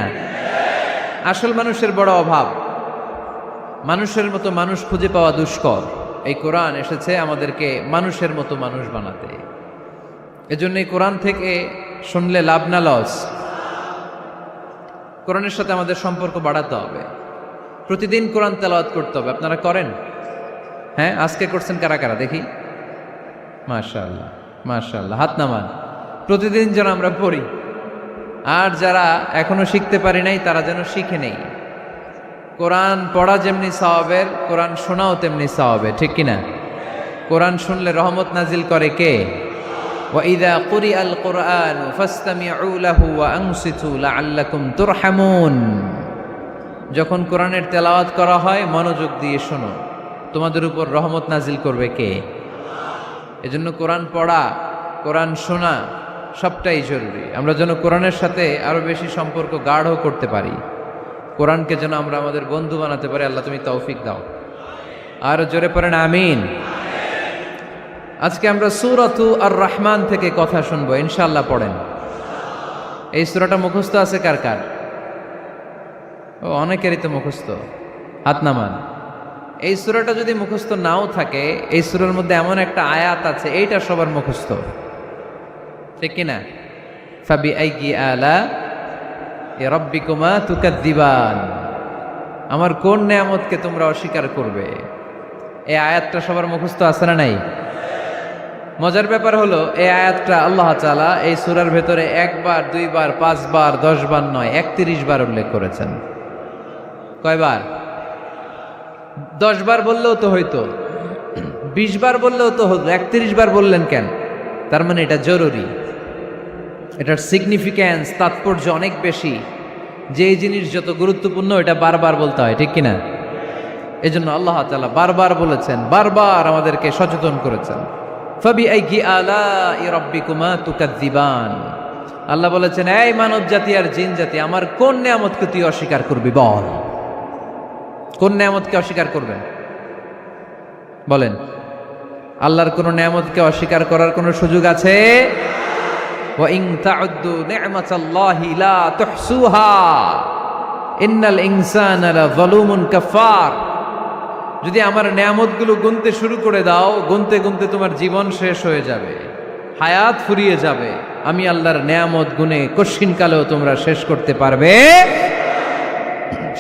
আসল মানুষের বড় অভাব, মানুষের মতো মানুষ খুঁজে পাওয়া দুষ্কর। এই কোরআন এসেছে আমাদেরকে মানুষের মতো মানুষ বানাতে। এজন্য এই কোরআন থেকে শুনলে লাভ না লস? কোরআনের সাথে আমাদের সম্পর্ক বাড়াতে হবে, প্রতিদিন কোরআন তেলাওয়াত করতে হবে। আপনারা করেন? হ্যাঁ, আজকে করছেন কারা কারা দেখি? মাশাআল্লাহ মাশাআল্লাহ, হাত নামান। প্রতিদিন যেন আমরা পড়ি, আর যারা এখনো শিখতে পারি নাই তারা যেন শিখে নেই। কোরআন পড়া যেমনি সওয়াবের, কোরআন শোনাও তেমনি সওয়াবের, ঠিক কিনা? কোরআন শুনলে রহমত নাজিল করে কে? ওয়াইদা কুরিআল কুরআন ফাসতামিউ লাহু ওয়া আনসিতু লাআল্লাকুম তুরহামুন। যখন কোরআনের তেলাওয়াত করা হয় মনোযোগ দিয়ে শোনো, তোমাদের উপর রহমত নাজিল করবে কে? এজন্য কোরআন পড়া, কোরআন শোনা সবটাই জরুরি। আমরা যেন কোরআনের সাথে আরো বেশি সম্পর্ক গাঢ় করতে পারি, কোরআনকে যেন আমরা আমাদের বন্ধু বানাতে পারি। আল্লাহ তুমি তৌফিক দাও। আর জোরে পড়েন আমিন। আজকে আমরা সূরাতু আর রহমান থেকে কথা শুনবো ইনশাআল্লাহ। পড়েন। এই সূরাটা মুখস্থ আছে কার কার? ও, অনেকেরই তো মুখস্থ, হাত নামান। এই সূরাটা যদি মুখস্থ নাও থাকে, এই সূরার মধ্যে এমন একটা আয়াত আছে এইটা সবার মুখস্থ, ঠিক কিনা? ফাবি আইয়ি আলা রাব্বিকুমা তুকাদ্দিবান, আমার কোন নেয়ামতকে তোমরা অস্বীকার করবে। এই আয়াতটা সবার মুখস্থ আছে না নাই? মজার ব্যাপার হলো এই আয়াতটা আল্লাহ তাআলা এই সূরার ভেতরে একবার, দুইবার, 5 বার, 10 বার নয়, 31 বার উল্লেখ করেছেন। কয়বার? 10 বার বললেও তো হইতো, 20 বার বললেও তো হতো, 31 বার বললেন কেন? তার মানে এটা জরুরি, এটার সিগনিফিক্যান্স, তাৎপর্য অনেক বেশি। যে জিনিস যত গুরুত্বপূর্ণ এটা বারবার বলতে হয়, ঠিক কিনা? এজন্য আল্লাহ তাআলা বারবার বলেছেন, বারবার আমাদেরকে সচেতন করেছেন। ফাবি আইয়ি আলাই রাব্বিকুমা তুকাদ্দিবান। আল্লাহ বলেছেন, এই মানব জাতি আর জিন জাতি, আমার কোন নেয়ামতকে তুই অস্বীকার করবি বল? কোন নেয়ামতকে অস্বীকার করবেন বলেন? আল্লাহর কোন নেয়ামতকে অস্বীকার করার কোন সুযোগ আছে? ওয়া ইন তাউদ্দু নি'মাতাল্লাহি লা তুহসুহা ইন্নাল ইনসানা লাযালুমুন কাফার। যদি আমার নেয়ামতগুলো গুনতে শুরু করে দাও, গুনতে গুনতে তোমার জীবন শেষ হয়ে যাবে, হায়াত ফুরিয়ে যাবে। আমি আল্লাহর নেয়ামত গুনে কশিনকালেও তোমরা শেষ করতে পারবে।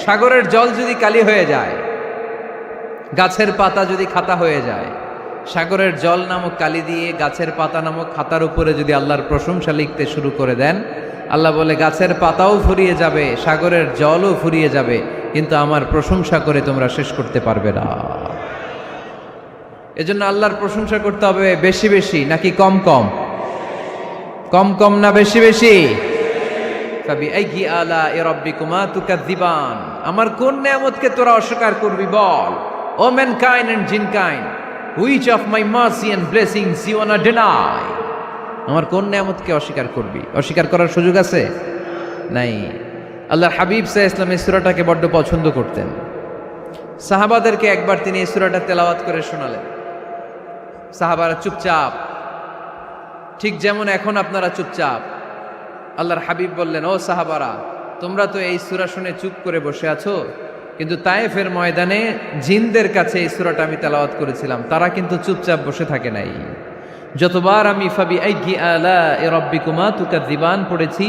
সাগরের জল যদি কালি হয়ে যায়, গাছের পাতা যদি খাতা হয়ে যায়, সাগরের জল নামক কালি দিয়ে গাছের পাতা নামক খাতার উপরে যদি আল্লাহর প্রশংসা লিখতে শুরু করে দেন, আল্লাহ বলে গাছের পাতাও ফুরিয়ে যাবে, সাগরের জলও ফুরিয়ে যাবে, কিন্তু আমার প্রশংসা করে তোমরা শেষ করতে পারবে না। এজন্য আল্লাহর প্রশংসা করতে হবে বেশি বেশি নাকি কম কম? কম কম না বেশি বেশি? ফাবি আইয়ি আলাই রাব্বিকুমা তুকাদ্দিবান, আমার কোন নেয়ামতকে তোরা অস্বীকার করবি বল? ও mankind and jinnkind, which of my mercy and blessings you wanna deny? আমার কোন নেয়ামতকে অস্বীকার করবি? অস্বীকার করার সুযোগ আছে? নাই। আল্লাহর হাবিব সাল্লাল্লাহু আলাইহি ওয়াসাল্লাম এই সূরাটাকে বড্ড পছন্দ করতেন। সাহাবাদেরকে একবার তিনি এই সূরাটা তেলাওয়াত করে শোনালেন। সাহাবারা চুপচাপ, ঠিক যেমন এখন আপনারা চুপচাপ। আল্লাহর হাবিব বললেন, ও সাহাবারা, তোমরা তো এই সূরা শুনে চুপ করে বসে আছো, কিন্তু তায়েফের ময়দানে জিনদের কাছে এই সূরাটা আমি তেলাওয়াত করেছিলাম, তারা কিন্তু চুপচাপ বসে থাকে নাই। যতবার আমি ফাবি আইয়ি আলা'i রাব্বিকুমা তুকাযযিবান পড়েছি,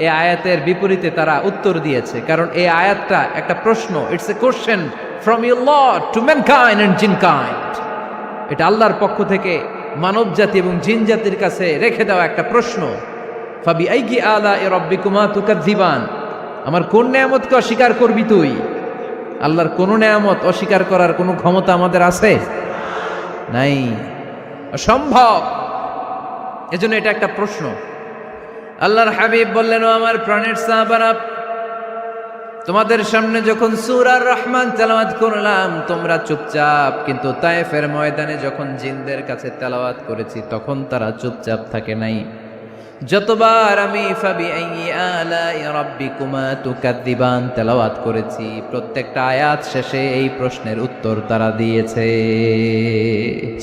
এই আয়াতের বিপরীতে তারা উত্তর দিয়েছে, কারণ এই আয়াতটা একটা প্রশ্ন। It's a question from your lord to mankind and jinnkind. এটা আল্লাহর পক্ষ থেকে মানব জাতি এবং জিন জাতির কাছে রেখে দেওয়া একটা প্রশ্ন। ফাবি আইয়ি আলা'i রাব্বিকুমা তুকাযযিবান, আমার কোন নেয়ামতকে অস্বীকার করবি তুই? আল্লাহর কোন নেয়ামত অস্বীকার করার কোনো ক্ষমতা আমাদের আছে? নাই, অসম্ভব। এজন্য এটা একটা প্রশ্ন। আল্লাহর হাবিব বললেন, ও আমার প্রাণের সাহাবারা, তোমাদের সামনে যখন সূরা আর রহমান তেলাওয়াত করলাম তোমরা চুপচাপ, কিন্তু তায়েফের ময়দানে যখন জিনদের কাছে তেলাওয়াত করেছি তখন তারা চুপচাপ থাকে নাই। যতবার আমি ফাবি আইয়ি আলা'i রাব্বিকুমা তুকাযযিবান তেলাওয়াত করেছি, প্রত্যেকটা আয়াত শেষে এই প্রশ্নের উত্তর তারা দিয়েছে।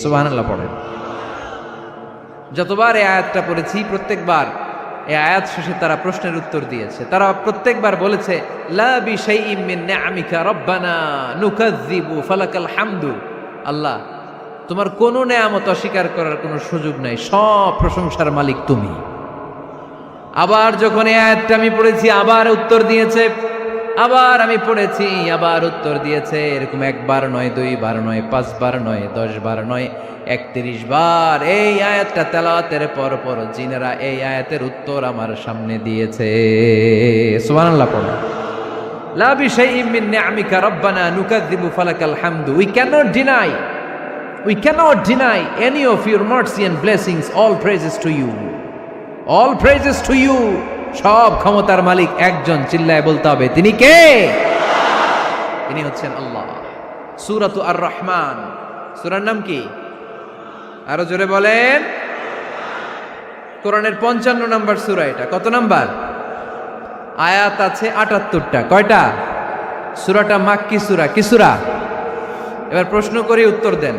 সুবহানাল্লাহ পড়েন। যতবার এই আয়াতটা পড়েছি প্রত্যেকবার এই আয়াত শেষে তারা প্রশ্নের উত্তর দিয়েছে। তারা প্রত্যেকবার বলেছে, লা বিশাইইম মিন নি'আমিকা রাব্বানা নুকাযযিবু ফালাকাল হামদু। আল্লাহ, তোমার কোনো নেয়ামত অস্বীকার করার কোনো সুযোগ নাই, সব প্রশংসার মালিক তুমি। আবার যখন এই আয়াতটা আমি পড়েছি আবার উত্তর দিয়েছে, আবার আমি পড়েছি আবার উত্তর দিয়েছে। এরকম একবার নয়, দুইবার নয়, পাঁচবার নয়, 10 বার নয়, 31 বার এই আয়াতটা তেলাওয়াতের পর পর জিনেরা এই আয়াতের উত্তর আমার সামনে দিয়েছে। সুবহানাল্লাহ পড়ো। লা বিশাইইম মিন নি'আমিকা রাব্বানা নুকাযযিবু ফালাকাল হামদু। We cannot deny any of your mercy and blessings. All praises to you. All praises to you. সব ক্ষমতার মালিক একজন, চিল্লায় বলতে হবে, তিনি কে? তিনি হচ্ছেন আল্লাহ। সূরাতু আর রহমান, সূরার নাম কি? আরো জোরে বলেন। কোরআনের 55 নম্বর সূরা এটা। কত নাম্বার? আয়াত আছে 78টা। কয়টা? সূরাটা মাক্কি সূরা। কি সূরা? এবার প্রশ্ন করি, উত্তর দেন।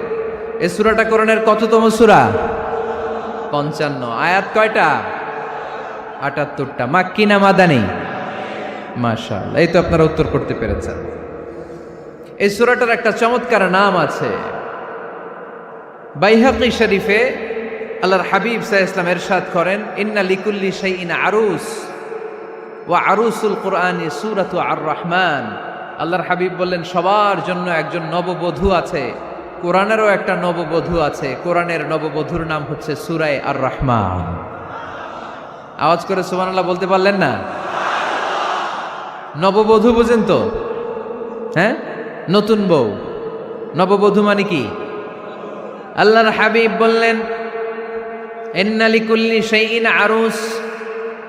এই সূরাটা কোরআনের কততম সূরা? 55। আয়াত কয়টা? 78টা। মাক্কি না মাদানী? মাশাআল্লাহ, এই তো আপনারা উত্তর করতে পেরেছেন। এই সূরাটার একটা চমৎকার নাম আছে। বাইহাকি শরীফে আল্লাহর হাবিব সাল্লাল্লাহু আলাইহি ওয়াসাল্লাম ইরশাদ করেন, ইন্না লিকুল্লি শাইইন আরুস ওয়া আরুসুল কুরআনি সূরাতু আর রহমান। আল্লাহর হাবিব বললেন, সবার জন্য একজন নববধূ আছে, কোরআনেরও একটা নববধূ আছে। কোরআনের নববধূর নাম হচ্ছে সূরা আর রহমান। আওয়াজ করে সুবহানাল্লাহ বলতে পারলেন না? নববধূ বুঝেন তো? হ্যাঁ, নতুন বউ। নববধূ মানে কি? আল্লাহর হাবিব বললেন, ইন্না লিকুল্লি শাইইন আরুস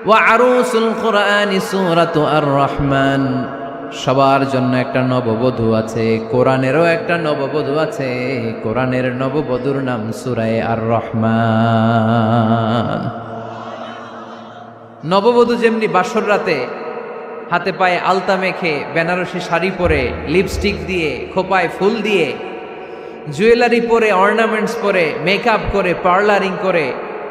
ওয়া আরুসুল কুরআনি সূরাতু আর রহমান। সবার জন্য একটা নববধূ আছে, কোরআনেরও একটা নববধূ আছে। কোরআনের নববধূর নাম সূরা আর রহমান। নববধূ যেমনি বাসর রাতে হাতে পায়ে আলতা মেখে, বেনারসি শাড়ি পরে, লিপস্টিক দিয়ে, খোপায় ফুল দিয়ে, জুয়েলারি পরে, অর্নামেন্টস পরে, মেকআপ করে, পার্লারিং করে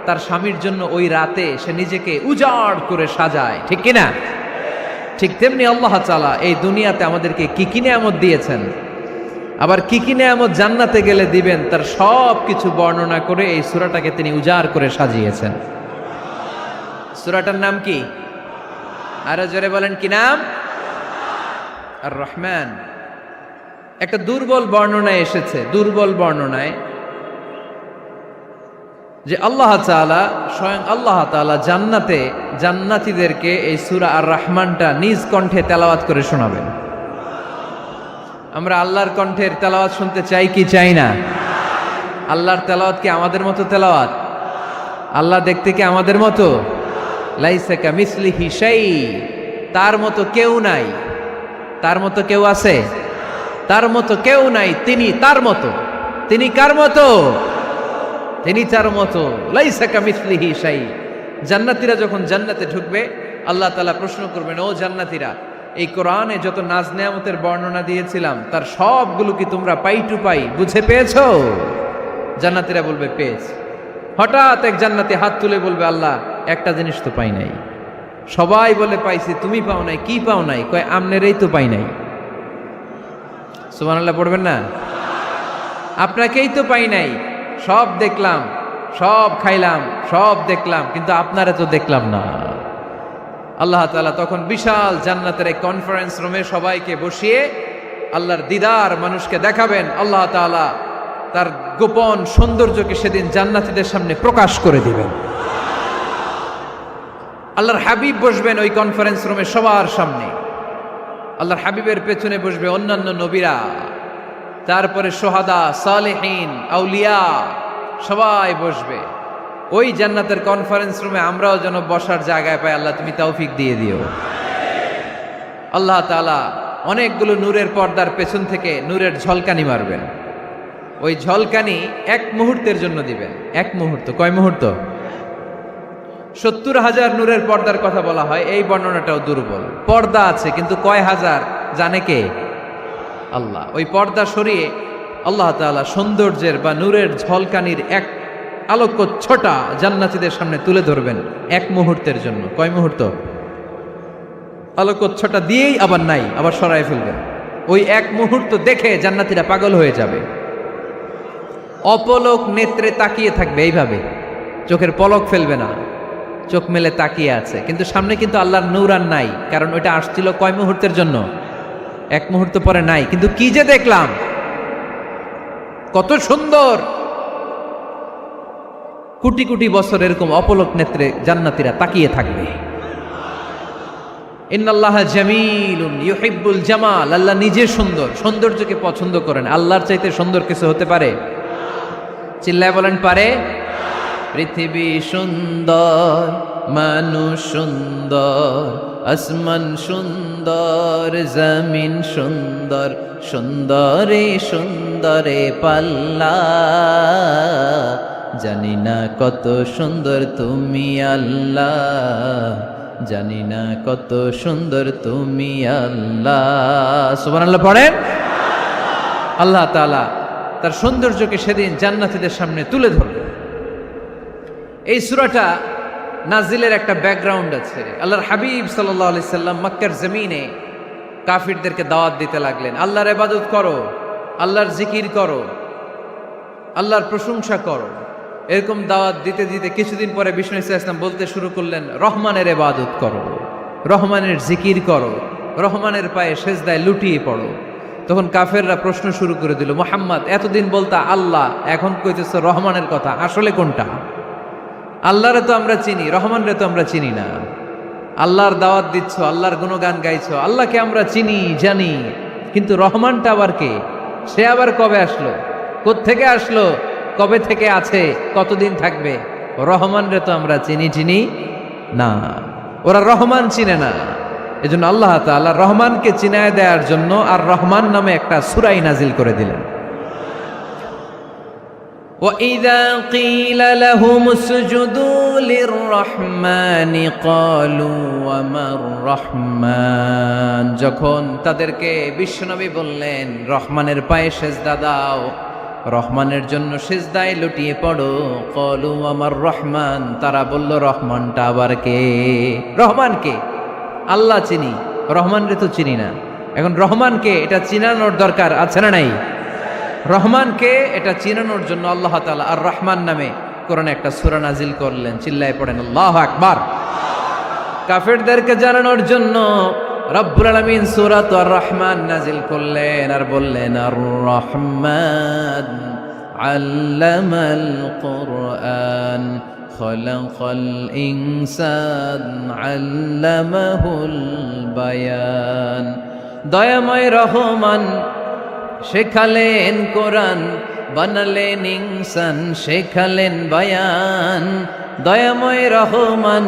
তার স্বামীর জন্য ওই রাতে সে নিজেকে উজাড় করে সাজায়, ঠিক কিনা? ঠিক তেমনি আল্লাহ তাআলা এই দুনিয়াতে আমাদেরকে কি কি নেয়ামত দিয়েছেন, আবার কি কি নেয়ামত জান্নাতে গেলে দিবেন, তার সব কিছু বর্ণনা করে এই সূরাটাকে তিনি উজাড় করে সাজিয়েছেন। সূরাটার নাম কি? আরো জোরে বলেন, কি নাম? আর রহমান। একটা দুর্বল বর্ণনায় এসেছে, দুর্বল বর্ণনায়, যে আল্লাহ তাআলা, স্বয়ং আল্লাহ তাআলা জান্নাতে জান্নাতীদেরকে এই সূরা আর রহমানটা নিজ কণ্ঠে তেলাওয়াত করে শোনাবেন। আমরা আল্লাহর কণ্ঠের তেলাওয়াত শুনতে চাই কি চাই না? আল্লাহর তেলাওয়াত কি আমাদের মতো তেলাওয়াত? আল্লাহ দেখতে কি আমাদের মতো? লাইসা কামিসলিহি শাই, তার মতো কেউ নাই। তার মতো কেউ আছে? তার মতো কেউ নাই। তিনি তার মতো। তিনি কার মতো? তিনি তার মতো। লাইসা কামিসলিহি শাই। জান্নাতীরা যখন জান্নাতে ঢুকবে, আল্লাহ তাআলা প্রশ্ন করবেন, ও জান্নাতীরা, এই কোরআনে যত নাজ নেয়ামতের বর্ণনা দিয়েছিলাম তার সবগুলো কি তোমরা পাই টু পাই বুঝে পেয়েছো? জান্নাতীরা বলবে পেয়েছি। হঠাৎ এক জান্নাতি হাত তুলে বলবে, আল্লাহ, একটা জিনিস তো পাই নাই। সবাই বলে পাইছি, তুমি পাও নাই। কি পাও নাই? কয় আমনেরই তো পাই নাই। সুবহানাল্লাহ পড়বেন না? আপনাকেই তো পাই নাই। সব দেখলাম, সব খাইলাম, সব দেখলাম, কিন্তু আপনারে তো দেখলাম না। আল্লাহ তাআলা তখন বিশাল জান্নাতের এক কনফারেন্স রুমে সবাইকে বসিয়ে আল্লাহর দিদার মানুষকে দেখাবেন। আল্লাহ তাআলা তার গোপন সৌন্দর্যকে সেদিন জান্নাতীদের সামনে প্রকাশ করে দিবেন। আল্লাহর হাবিব বসবেন ওই কনফারেন্স রুমে সবার সামনে। আল্লাহর হাবিবের পেছনে বসবে অন্যান্য নবীরা, তারপরে সোহাদা, সালেহীন, আউলিয়া সবাই বসবে। ওই জান্নাতের কনফারেন্স রুমে আমরাও যেন বসার জায়গায় পাই, আল্লাহ তুমি তৌফিক দিয়ে দিও। আল্লাহ তাআলা অনেকগুলো নূরের পর্দার পেছন থেকে নূরের ঝলকানি মারবেন। ওই ঝলকানি এক মুহূর্তের জন্য দিবেন। এক মুহূর্ত। কয় মুহূর্ত? 70,000 নূরের পর্দার কথা বলা হয়, এই বর্ণনাটাও দুর্বল। পর্দা আছে কিন্তু কয় হাজার জানে কে? আল্লাহ। ওই পর্দা সরিয়ে আল্লাহ তাআলা সৌন্দর্যের বা নূরের ঝলকানির এক আলোকচ্ছটা জান্নাতীদের সামনে তুলে ধরবেন এক মুহূর্তের জন্য। কয় মুহূর্ত? আলোকচ্ছটা দিয়েই আবার নাই, আবার সরাই ফেলবেন। ওই এক মুহূর্ত দেখে জান্নাতীরা পাগল হয়ে যাবে, অপলক নেত্রে তাকিয়ে থাকবে। এইভাবে চোখের পলক ফেলবে না, চোখ মেলে তাকিয়ে আছে। কিন্তু সামনে কিন্তু আল্লাহর নূর আর নাই, কারণ ওইটা আসছিল কয় মুহূর্তের জন্য? এক মুহূর্ত পরে নাই। কিন্তু কি যে দেখলাম, কত সুন্দর! কোটি কোটি বছর এরকম অপলক নেত্রে জান্নাতীরা তাকিয়ে থাকবে। ইন্নাল্লাহা জামিলুন ইউহিব্বুল জামাল। আল্লাহ নিজে সুন্দর, সৌন্দর্যকে পছন্দ করেন। আল্লাহর চাইতে সুন্দর কিছু হতে পারে? চিল্লায় বলেন পারে? পৃথিবী সুন্দর, মানুষ সুন্দর, আসমান সুন্দর, জমিন সুন্দর, সুন্দরে সুন্দরে পাল্লা। জানি না কত সুন্দর তুমি আল্লাহ, জানি না কত সুন্দর তুমি আল্লাহ। সুবহানাল্লাহ পড়েন। আল্লাহ তাআলা তার সৌন্দর্যকে সেদিন জান্নাতীদের সামনে তুলে ধরবে। এই সূরাটা নাজিলের একটা ব্যাকগ্রাউন্ড আছে। আল্লাহর হাবিব সাল্লাল্লাহু আলাইহি সাল্লাম মক্কার জমিনে কাফিরদেরকে দাওয়াত দিতে লাগলেন, আল্লাহর ইবাদত করো, আল্লাহর জিকির করো, আল্লাহর প্রশংসা করো। এরকম দাওয়াত দিতে দিতে কিছুদিন পরে বিষ্ণু সাল্লাল্লাহু আলাইহি ওয়াসাল্লাম বলতে শুরু করলেন, রহমানের ইবাদত করো, রহমানের জিকির করো, রহমানের পায়ে সেজদায় লুটিয়ে পড়ো। তখন কাফেররা প্রশ্ন শুরু করে দিল, মুহাম্মদ এতদিন বলতা আল্লাহ, এখন কইতেছো রহমানের কথা, আসলে কোনটা? আল্লাহরে তো আমরা চিনি, রহমানরে তো আমরা চিনি না। আল্লাহর দাওয়াত দিচ্ছ, আল্লাহর গুণগান গাইছো, আল্লাহকে আমরা চিনি জানি, কিন্তু রহমানটা আবার কে? সে আবার কবে আসলো, কোত্থেকে আসলো, কবে থেকে আছে, কতদিন থাকবে? রহমানরে তো আমরা চিনি না। ওরা রহমান চিনে না। এজন্য আল্লাহ তাআলা রহমানকে চিনায় দেওয়ার জন্য আর রহমান নামে একটা সূরাই নাজিল করে দিলেন। وَإِذَا قِيلَ لَهُمُ اسْجُدُوا لِلرَّحْمَنِ قَالُوا وَمَا الرَّحْمَنُ। যখন তাদেরকে বিশ্বনবী বললেন রহমানের পায়ে সেজদা দাও, রহমানের জন্য সেজদায় লুটিয়ে পড়ো, ক্বালু ওয়ামার রহমান, তারা বলল রহমানটা আবার কে? রহমান কে? আল্লাহ চিনি, রহমানরে তো চিনি না। এখন রহমানকে এটা চিনানোর দরকার আছে না নাই? রহমানকে এটা চিনানোর জন্য আল্লাহ তাআলা আর রহমান নামে কোরআনে একটা সূরা নাজিল করলেন। চিল্লায় পড়েন আল্লাহু আকবার। কাফেরদেরকে জানানোর জন্য রব্বুল আলামিন সূরাত আর রহমান নাজিল করলেন আর বললেন, আর রহমান আল্লামাল কুরআন খলাকাল ইনসান আল্লামাহুল বায়ান। দয়াময় রহমান শেখালেন কোরআন, বানালেন ইনসান, শেখালেন বায়ান। দয়াময় রহমান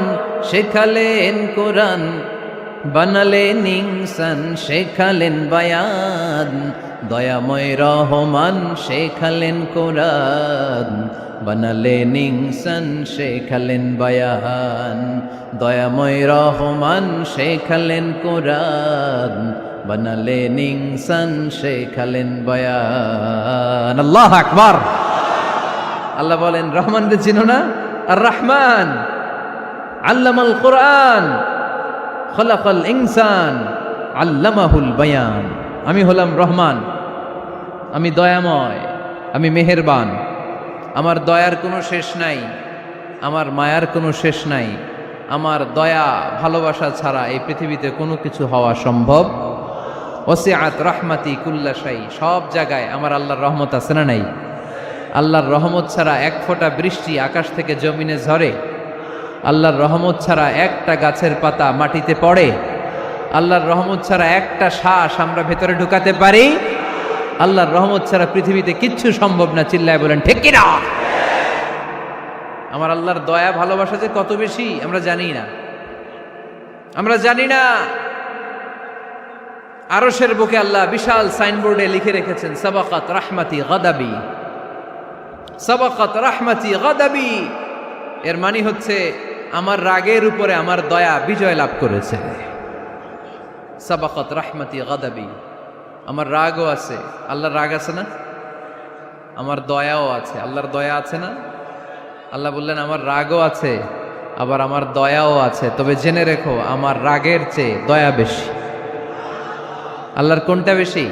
শেখালেন কোরআন, বানালেন ইনসান, শেখালেন বায়ান। দয়াময় রহমান শেখালেন কোরআন, বানালেন ইনসান, শেখালেন বায়ান। দয়াময় রহমান শেখালেন কোরআন, বানালেন ইনসান, শেখালেন বায়ান। আল্লাহু আকবার। আল্লাহ বলেন রহমানকে চিনো না? আর রহমান আল্লামাল কোরআন, খলাকাল ইনসান আল্লামাহুল বায়ান। আমি হলাম রহমান, আমি দয়াময়, আমি মেহেরবান। আমার দয়ার কোনো শেষ নাই, আমার মায়ার কোনো শেষ নাই। আমার দয়া ভালোবাসা ছাড়া এই পৃথিবীতে কোনো কিছু হওয়া সম্ভব। ওসিআত রাহমাতি কুল্লা শাই, সব জায়গায় আমার আল্লাহর রহমত আছে না নাই? আল্লাহর রহমত ছাড়া এক ফোঁটা বৃষ্টি আকাশ থেকে জমিনে ঝরে? আল্লাহর রহমত ছাড়া একটা গাছের পাতা মাটিতে পড়ে? আল্লাহর রহমত ছাড়া একটা শ্বাস আমরা ভেতরে ঢুকাতে পারি? আল্লাহর রহমত ছাড়া পৃথিবীতে কিচ্ছু সম্ভব না। চিল্লায় বলেন ঠিক কিনা? আমার আল্লাহর দয়া ভালোবাসা যে কত বেশি আমরা জানি না, আমরা জানি না। আরশের বুকে আল্লাহ বিশাল সাইনবোর্ডে লিখে রেখেছেন সাবাকাত রাহমাতি গাদাবি, সাবাকাত রাহমাতি গাদাবি। এর মানে হচ্ছে আমার রাগের উপরে আমার দয়া বিজয় লাভ করেছে। সাবাকাত রাহমাতি গাদাবি, আমার রাগও আছে, আল্লাহর রাগ আছে না? আমার দয়াও আছে, আল্লাহর দয়া আছে না? আল্লাহ বললেন আমার রাগও আছে, আবার আমার দয়াও আছে। তবে জেনে রেখো আমার রাগের চেয়ে দয়া বেশি। আল্লাহর কোনটা বেশি?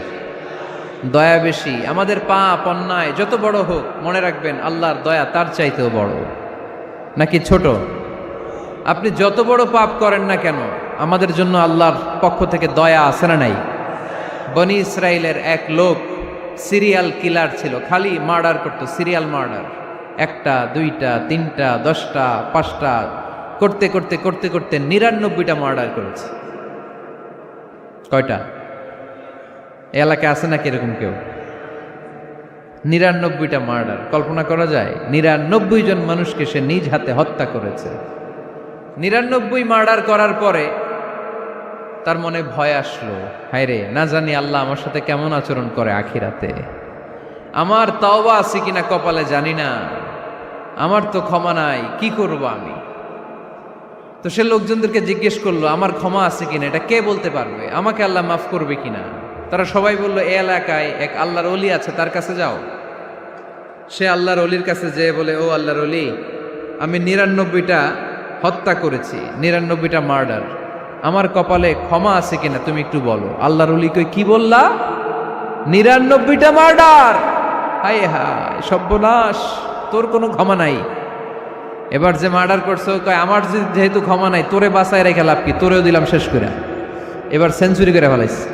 দয়া বেশি। আমাদের পাপ অন্যায় যত বড় হোক, মনে রাখবেন আল্লাহর দয়া তার চাইতেও বড়। নাকি ছোট? আপনি যত বড় পাপ করেন না কেন, আমাদের জন্য আল্লাহর পক্ষ থেকে দয়া আছে না নাই? বনি ইসরাইলের এক লোক সিরিয়াল কিলার ছিল, খালি মার্ডার করতো, সিরিয়াল মার্ডার। একটা, দুইটা, তিনটা, 10টা, 5টা করতে করতে করতে করতে 99টা মার্ডার করেছে। কয়টা? এলাকায় আছে নাকি এরকম কেউ? 99টা মার্ডার। কল্পনা করা যায়? 99 জন মানুষকে সে নিজ হাতে হত্যা করেছে। 99 মার্ডার করার পরে তার মনে ভয় আসলো, হায়রে না জানি আল্লাহ আমার সাথে কেমন আচরণ করে আখিরাতে। আমার তওবা আছে কিনা কপালে জানি না, আমার তো ক্ষমা নাই, কি করব আমি? তো সে লোকজনদেরকে জিজ্ঞেস করলো আমার ক্ষমা আছে কিনা, এটা কে বলতে পারবে? আমাকে আল্লাহ মাফ করবে কিনা? তারা সবাই বলল এই এলাকায় এক আল্লাহর ওলি আছে, তার কাছে যাও। সে আল্লাহর ওলির কাছে যেয়ে বলে, ও আল্লাহর ওলি, আমি 99টা হত্যা করেছি, 99টা মার্ডার, আমার কপালে ক্ষমা আছে কিনা তুমি একটু বলো। আল্লাহর ওলি কই, কি বললা? 99টা মার্ডার? হায় হায় সর্বনাশ, তোর কোনো ক্ষমা নাই। এবার যে মার্ডার করছো কয় আমার যেহেতু ক্ষমা নাই, তোরে বাঁচায় রেখে লাভ কি, তোরেও দিলাম শেষ করে। এবার সেঞ্চুরি করে ফেলাইছে।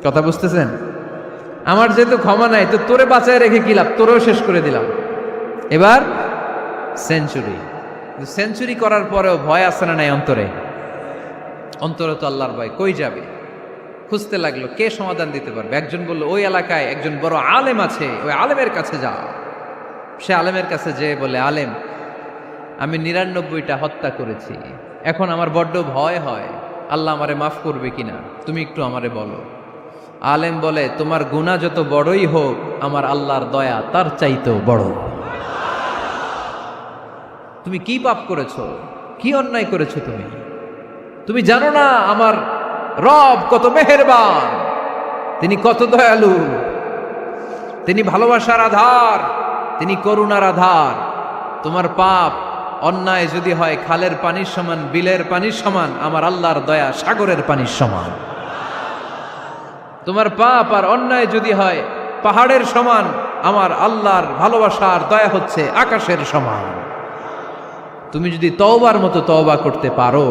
কথা বুঝতেছেন? আমার যেহেতু ক্ষমা নাই, তো তোরে বাঁচায় রেখে কি লাভ, তোরেও শেষ করে দিলাম। এবার সেঞ্চুরি। সেঞ্চুরি করার পরেও ভয় আসে না নাই অন্তরে? অন্তরে তো আল্লাহর ভয়, কই যাবে? খুঁজতে লাগলো কে সমাধান দিতে পারবে। একজন বলল ওই এলাকায় একজন বড় আলেম আছে, ওই আলেমের কাছে যা। সে আলেমের কাছে যেয়ে বলে, আলেম, আমি 99টা হত্যা করেছি, এখন আমার বড্ড ভয় হয়, আল্লাহ আমারে মাফ করবে কিনা, তুমি একটু আমারে বলো। আলেম বলে, তোমার গুনাহ যত বড়ই হোক, আমার আল্লাহর দয়া তার চাইতেও বড়। তুমি কি পাপ করেছো, কি অন্যায় করেছো তুমি? তুমি জানো না আমার রব কত মেহেরবান, তিনি কত দয়ালু, তিনি ভালোবাসার আধার, তিনি করুণার আধার। তোমার পাপ অন্যায় যদি হয় খালের পানির সমান, বিলের পানির সমান, আমার আল্লাহর দয়া সাগরের পানির সমান। তোমার পাপ আর অন্যায় যদি হয় পাহাড়ের সমান, আমার আল্লাহর ভালোবাসার দয়া হচ্ছে আকাশের সমান। তুমি যদি তওবার মতো তওবা করতে পারো,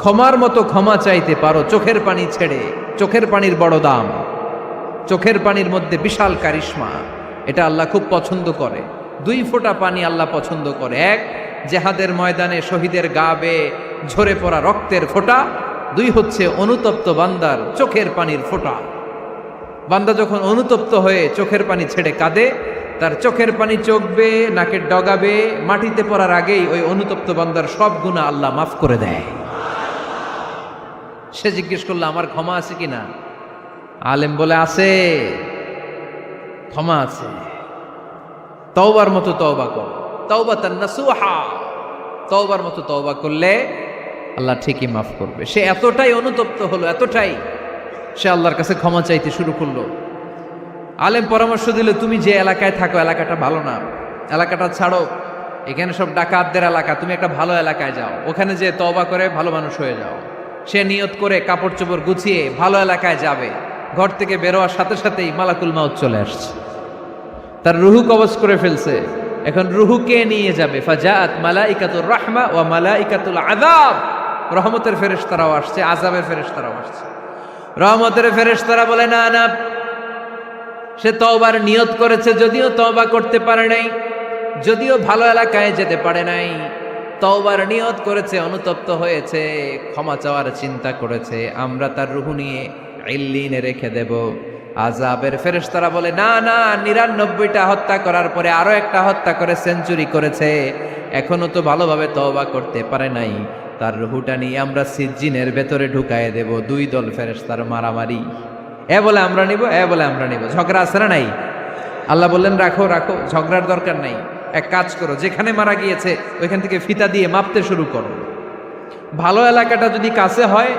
ক্ষমার মতো ক্ষমা চাইতে পারো, চোখের পানি ছেড়ে, চোখের পানির বড় দাম, চোখের পানির মধ্যে বিশাল কারিশমা, এটা আল্লাহ খুব পছন্দ করে। 2 ফোঁটা পানি আল্লাহ পছন্দ করে। এক, জেহাদের ময়দানে শহীদের গা বেয়ে ঝরে পড়া রক্তের ফোঁটা। 2 হচ্ছে অনুতপ্ত বান্দার চোখের পানির ফোঁটা। বান্দা যখন অনুতপ্ত হয়ে চোখের পানি ছেড়ে কাঁদে, তার চোখের পানি চোখ বেয়ে নাকের ডগা বেয়ে মাটিতে পড়ার আগেই ওই অনুতপ্ত বান্দার সব গুনাহ আল্লাহ মাফ করে দেয়। সে জিজ্ঞেস করলো আমার ক্ষমা আছে কিনা? আলেম বলে আছে, ক্ষমা আছে। তওবার মতো তওবা কর, তাওবাতান নাসুহা, তওবার মতো তওবা করলে আল্লাহ ঠিকই মাফ করবে। সে এতটাই অনুতপ্ত হলো, এতটাই, সে আল্লাহর কাছে ক্ষমা চাইতে শুরু করলো। আলেম পরামর্শ দিল, তুমি যে এলাকায় থাকো এলাকাটা ভালো না, এলাকাটা ছাড়ো, এখানে সব ডাকাতদের এলাকা, তুমি একটা ভালো এলাকায় যাও, ওখানে যে তওবা করে ভালো মানুষ হয়ে যাও। সে নিয়ত করে কাপড় চোপড় গুছিয়ে ভালো এলাকায় যাবে, ঘর থেকে বেরোয়ার সাথে সাথেই মালাকুল মাউত চলে আসছে, তার রুহু কবজ করে ফেলছে। এখন রুহু কে নিয়ে যাবে? ফাজাআত মালাইকাতুর রাহমা ওয়া মালাইকাতুল আযাব, রহমতের ফেরেশতারাও আসছে, আযাবের ফেরেশতারাও আসছে। রহমতের ফেরেশতারা বলে না না, সে তওবার নিয়ত করেছে, যদিও তওবা করতে পারে নাই, যদিও ভালো এলাকায় যেতে পারে নাই, তওবার নিয়ত করেছে, অনুতপ্ত হয়েছে, ক্ষমা চাওয়ার চিন্তা করেছে, আমরা তার রুহু নিয়ে ইল্লিনে রেখে দেব। আযাবের ফেরেশতারা বলে না না, ৯৯টা হত্যা করার পরে আরো একটা হত্যা করে সেঞ্চুরি করেছে, এখনো তো ভালোভাবে তওবা করতে পারে নাই, তার রুহুটা নিয়ে আমরা সিজ্জিনের ভেতরে ঢুকায় দেব। দুই দল ফেরেশতার মারামারি, এ বলে আমরা নিব, এ বলে আমরা নিব, ঝগড়া আছে না নাই? আল্লাহ বললেন রাখো রাখো, ঝগড়ার দরকার নাই, এক কাজ করো, যেখানে মারা গিয়েছে ওইখান থেকে ফিতা দিয়ে মাপতে শুরু করো। ভালো এলাকাটা যদি কাছে হয়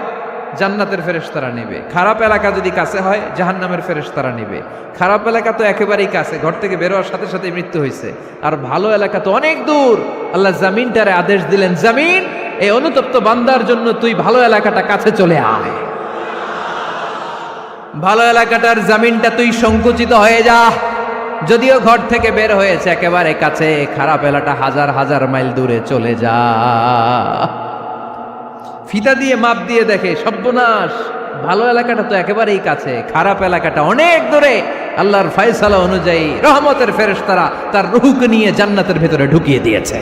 জান্নাতের ফেরেশতারা নেবে, খারাপ এলাকা যদি কাছে হয় জাহান্নামের ফেরেশতারা নেবে। খারাপ এলাকা তো একেবারেই কাছে, ঘর থেকে বেরোয়ার সাথে সাথে মৃত্যু হয়েছে, আর ভালো এলাকা তো অনেক দূর। আল্লাহ জামিনটারে আদেশ দিলেন, জামিন এই অনুতপ্ত বান্দার জন্য তুই ভালো এলাকাটা কাছে চলে আয়, ভালো এলাকাটার জামিনটা তুই সংকুচিত হয়ে যা। যদিও ঘর থেকে বের হয়েছে একেবারে কাছে, খারাপ এলাকা হাজার হাজার মাইল দূরে চলে যা। ফিতা দিয়ে মাপ দিয়ে দেখে সর্বনাশ, ভালো এলাকাটা তো একেবারেই কাছে, খারাপ এলাকাটা অনেক দূরে। আল্লাহর ফয়সালা অনুযায়ী রহমতের ফেরেশতারা তার রূহকে নিয়ে জান্নাতের ভেতরে ঢুকিয়ে দিয়েছে।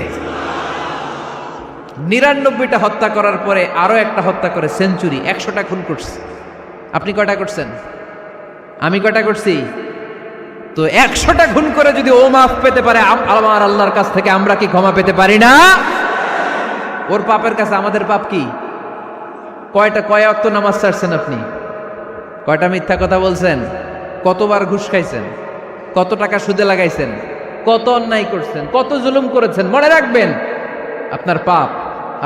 ৯৯টা হত্যা করার পরে আরো একটা হত্যা করে সেঞ্চুরি, ১০০টা খুন করছে। আপনি কয়টা করছেন? আমি কয়টা করছি? তো ১০০টা খুন করে যদি ও মাফ পেতে পারে আমার আল্লাহর কাছ থেকে, আমরা কি ক্ষমা পেতে পারি না? ওর পাপের কাছে আমাদের পাপ কি? কয় ওয়াক্ত নামাজ ছাড়ছেন আপনি? কয়টা মিথ্যা কথা বলছেন? কতবার ঘুষ খাইছেন? কত টাকা সুদে লাগাইছেন? কত অন্যায় করছেন? কত জুলুম করেছেন? মনে রাখবেন, আপনার পাপ,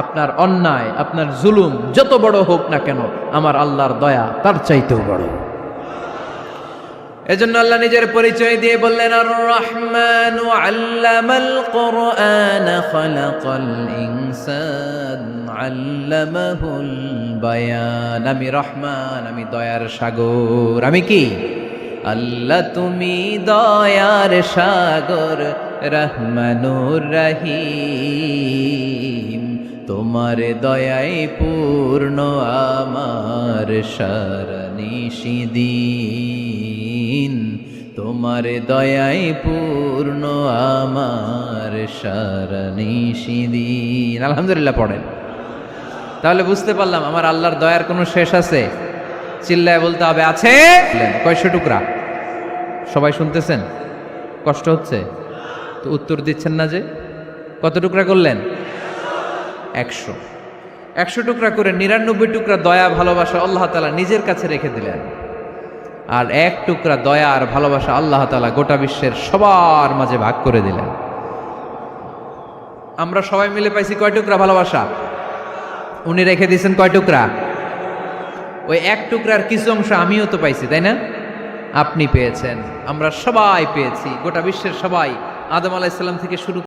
আপনার অন্যায়, আপনার জুলুম যত বড় হোক না কেন, আমার আল্লাহর দয়া তার চাইতেও বড়। এজন্য আল্লাহ নিজের পরিচয় দিয়ে বললেন, আর রহমানু আল্লামাল কুরআন খালাকাল ইনসান আল্লামাহুল বায়ান। আমি রহমান, আমি দয়ার সাগর। আমি কি? আল্লাহ তুমি দয়ার সাগর, রহমানুর রহিম, তোমার দয়ায় পূর্ণ আমার সারানিশিদিন, তোমার দয়ায় পূর্ণ আমার সারানিশিদিন। আলহামদুলিল্লাহ পড়েন। তাহলে বুঝতে পারলাম আমার আল্লাহর দয়ার কোনো শেষ আছে? চিল্লায় বলতে হবে আছে। কয়শো টুকরা? সবাই শুনতেছেন? কষ্ট হচ্ছে তো উত্তর দিচ্ছেন না যে? কত টুকরা করলেন? ১০০। ১০০ টুকরা করে ৯৯ টুকরা দয়া ভালোবাসা আল্লাহ তাআলা নিজের কাছে রেখে দিলেন, আর ১ টুকরা দয়া আর ভালোবাসা আল্লাহ তাআলা গোটা বিশ্বের সবার মাঝে ভাগ করে দিলেন। আমরা সবাই মিলে পাইছি কয় টুকরা ভালোবাসা? উনি রেখে দিয়েছেন কয় টুকরা? ওই ১ টুকরার কিছু অংশ আমিও তো পাইছি, তাই না? আপনি পেয়েছেন, আমরা সবাই পেয়েছি, গোটা বিশ্বের সবাই, আদম আলাইহিস সালাম থেকে শুরু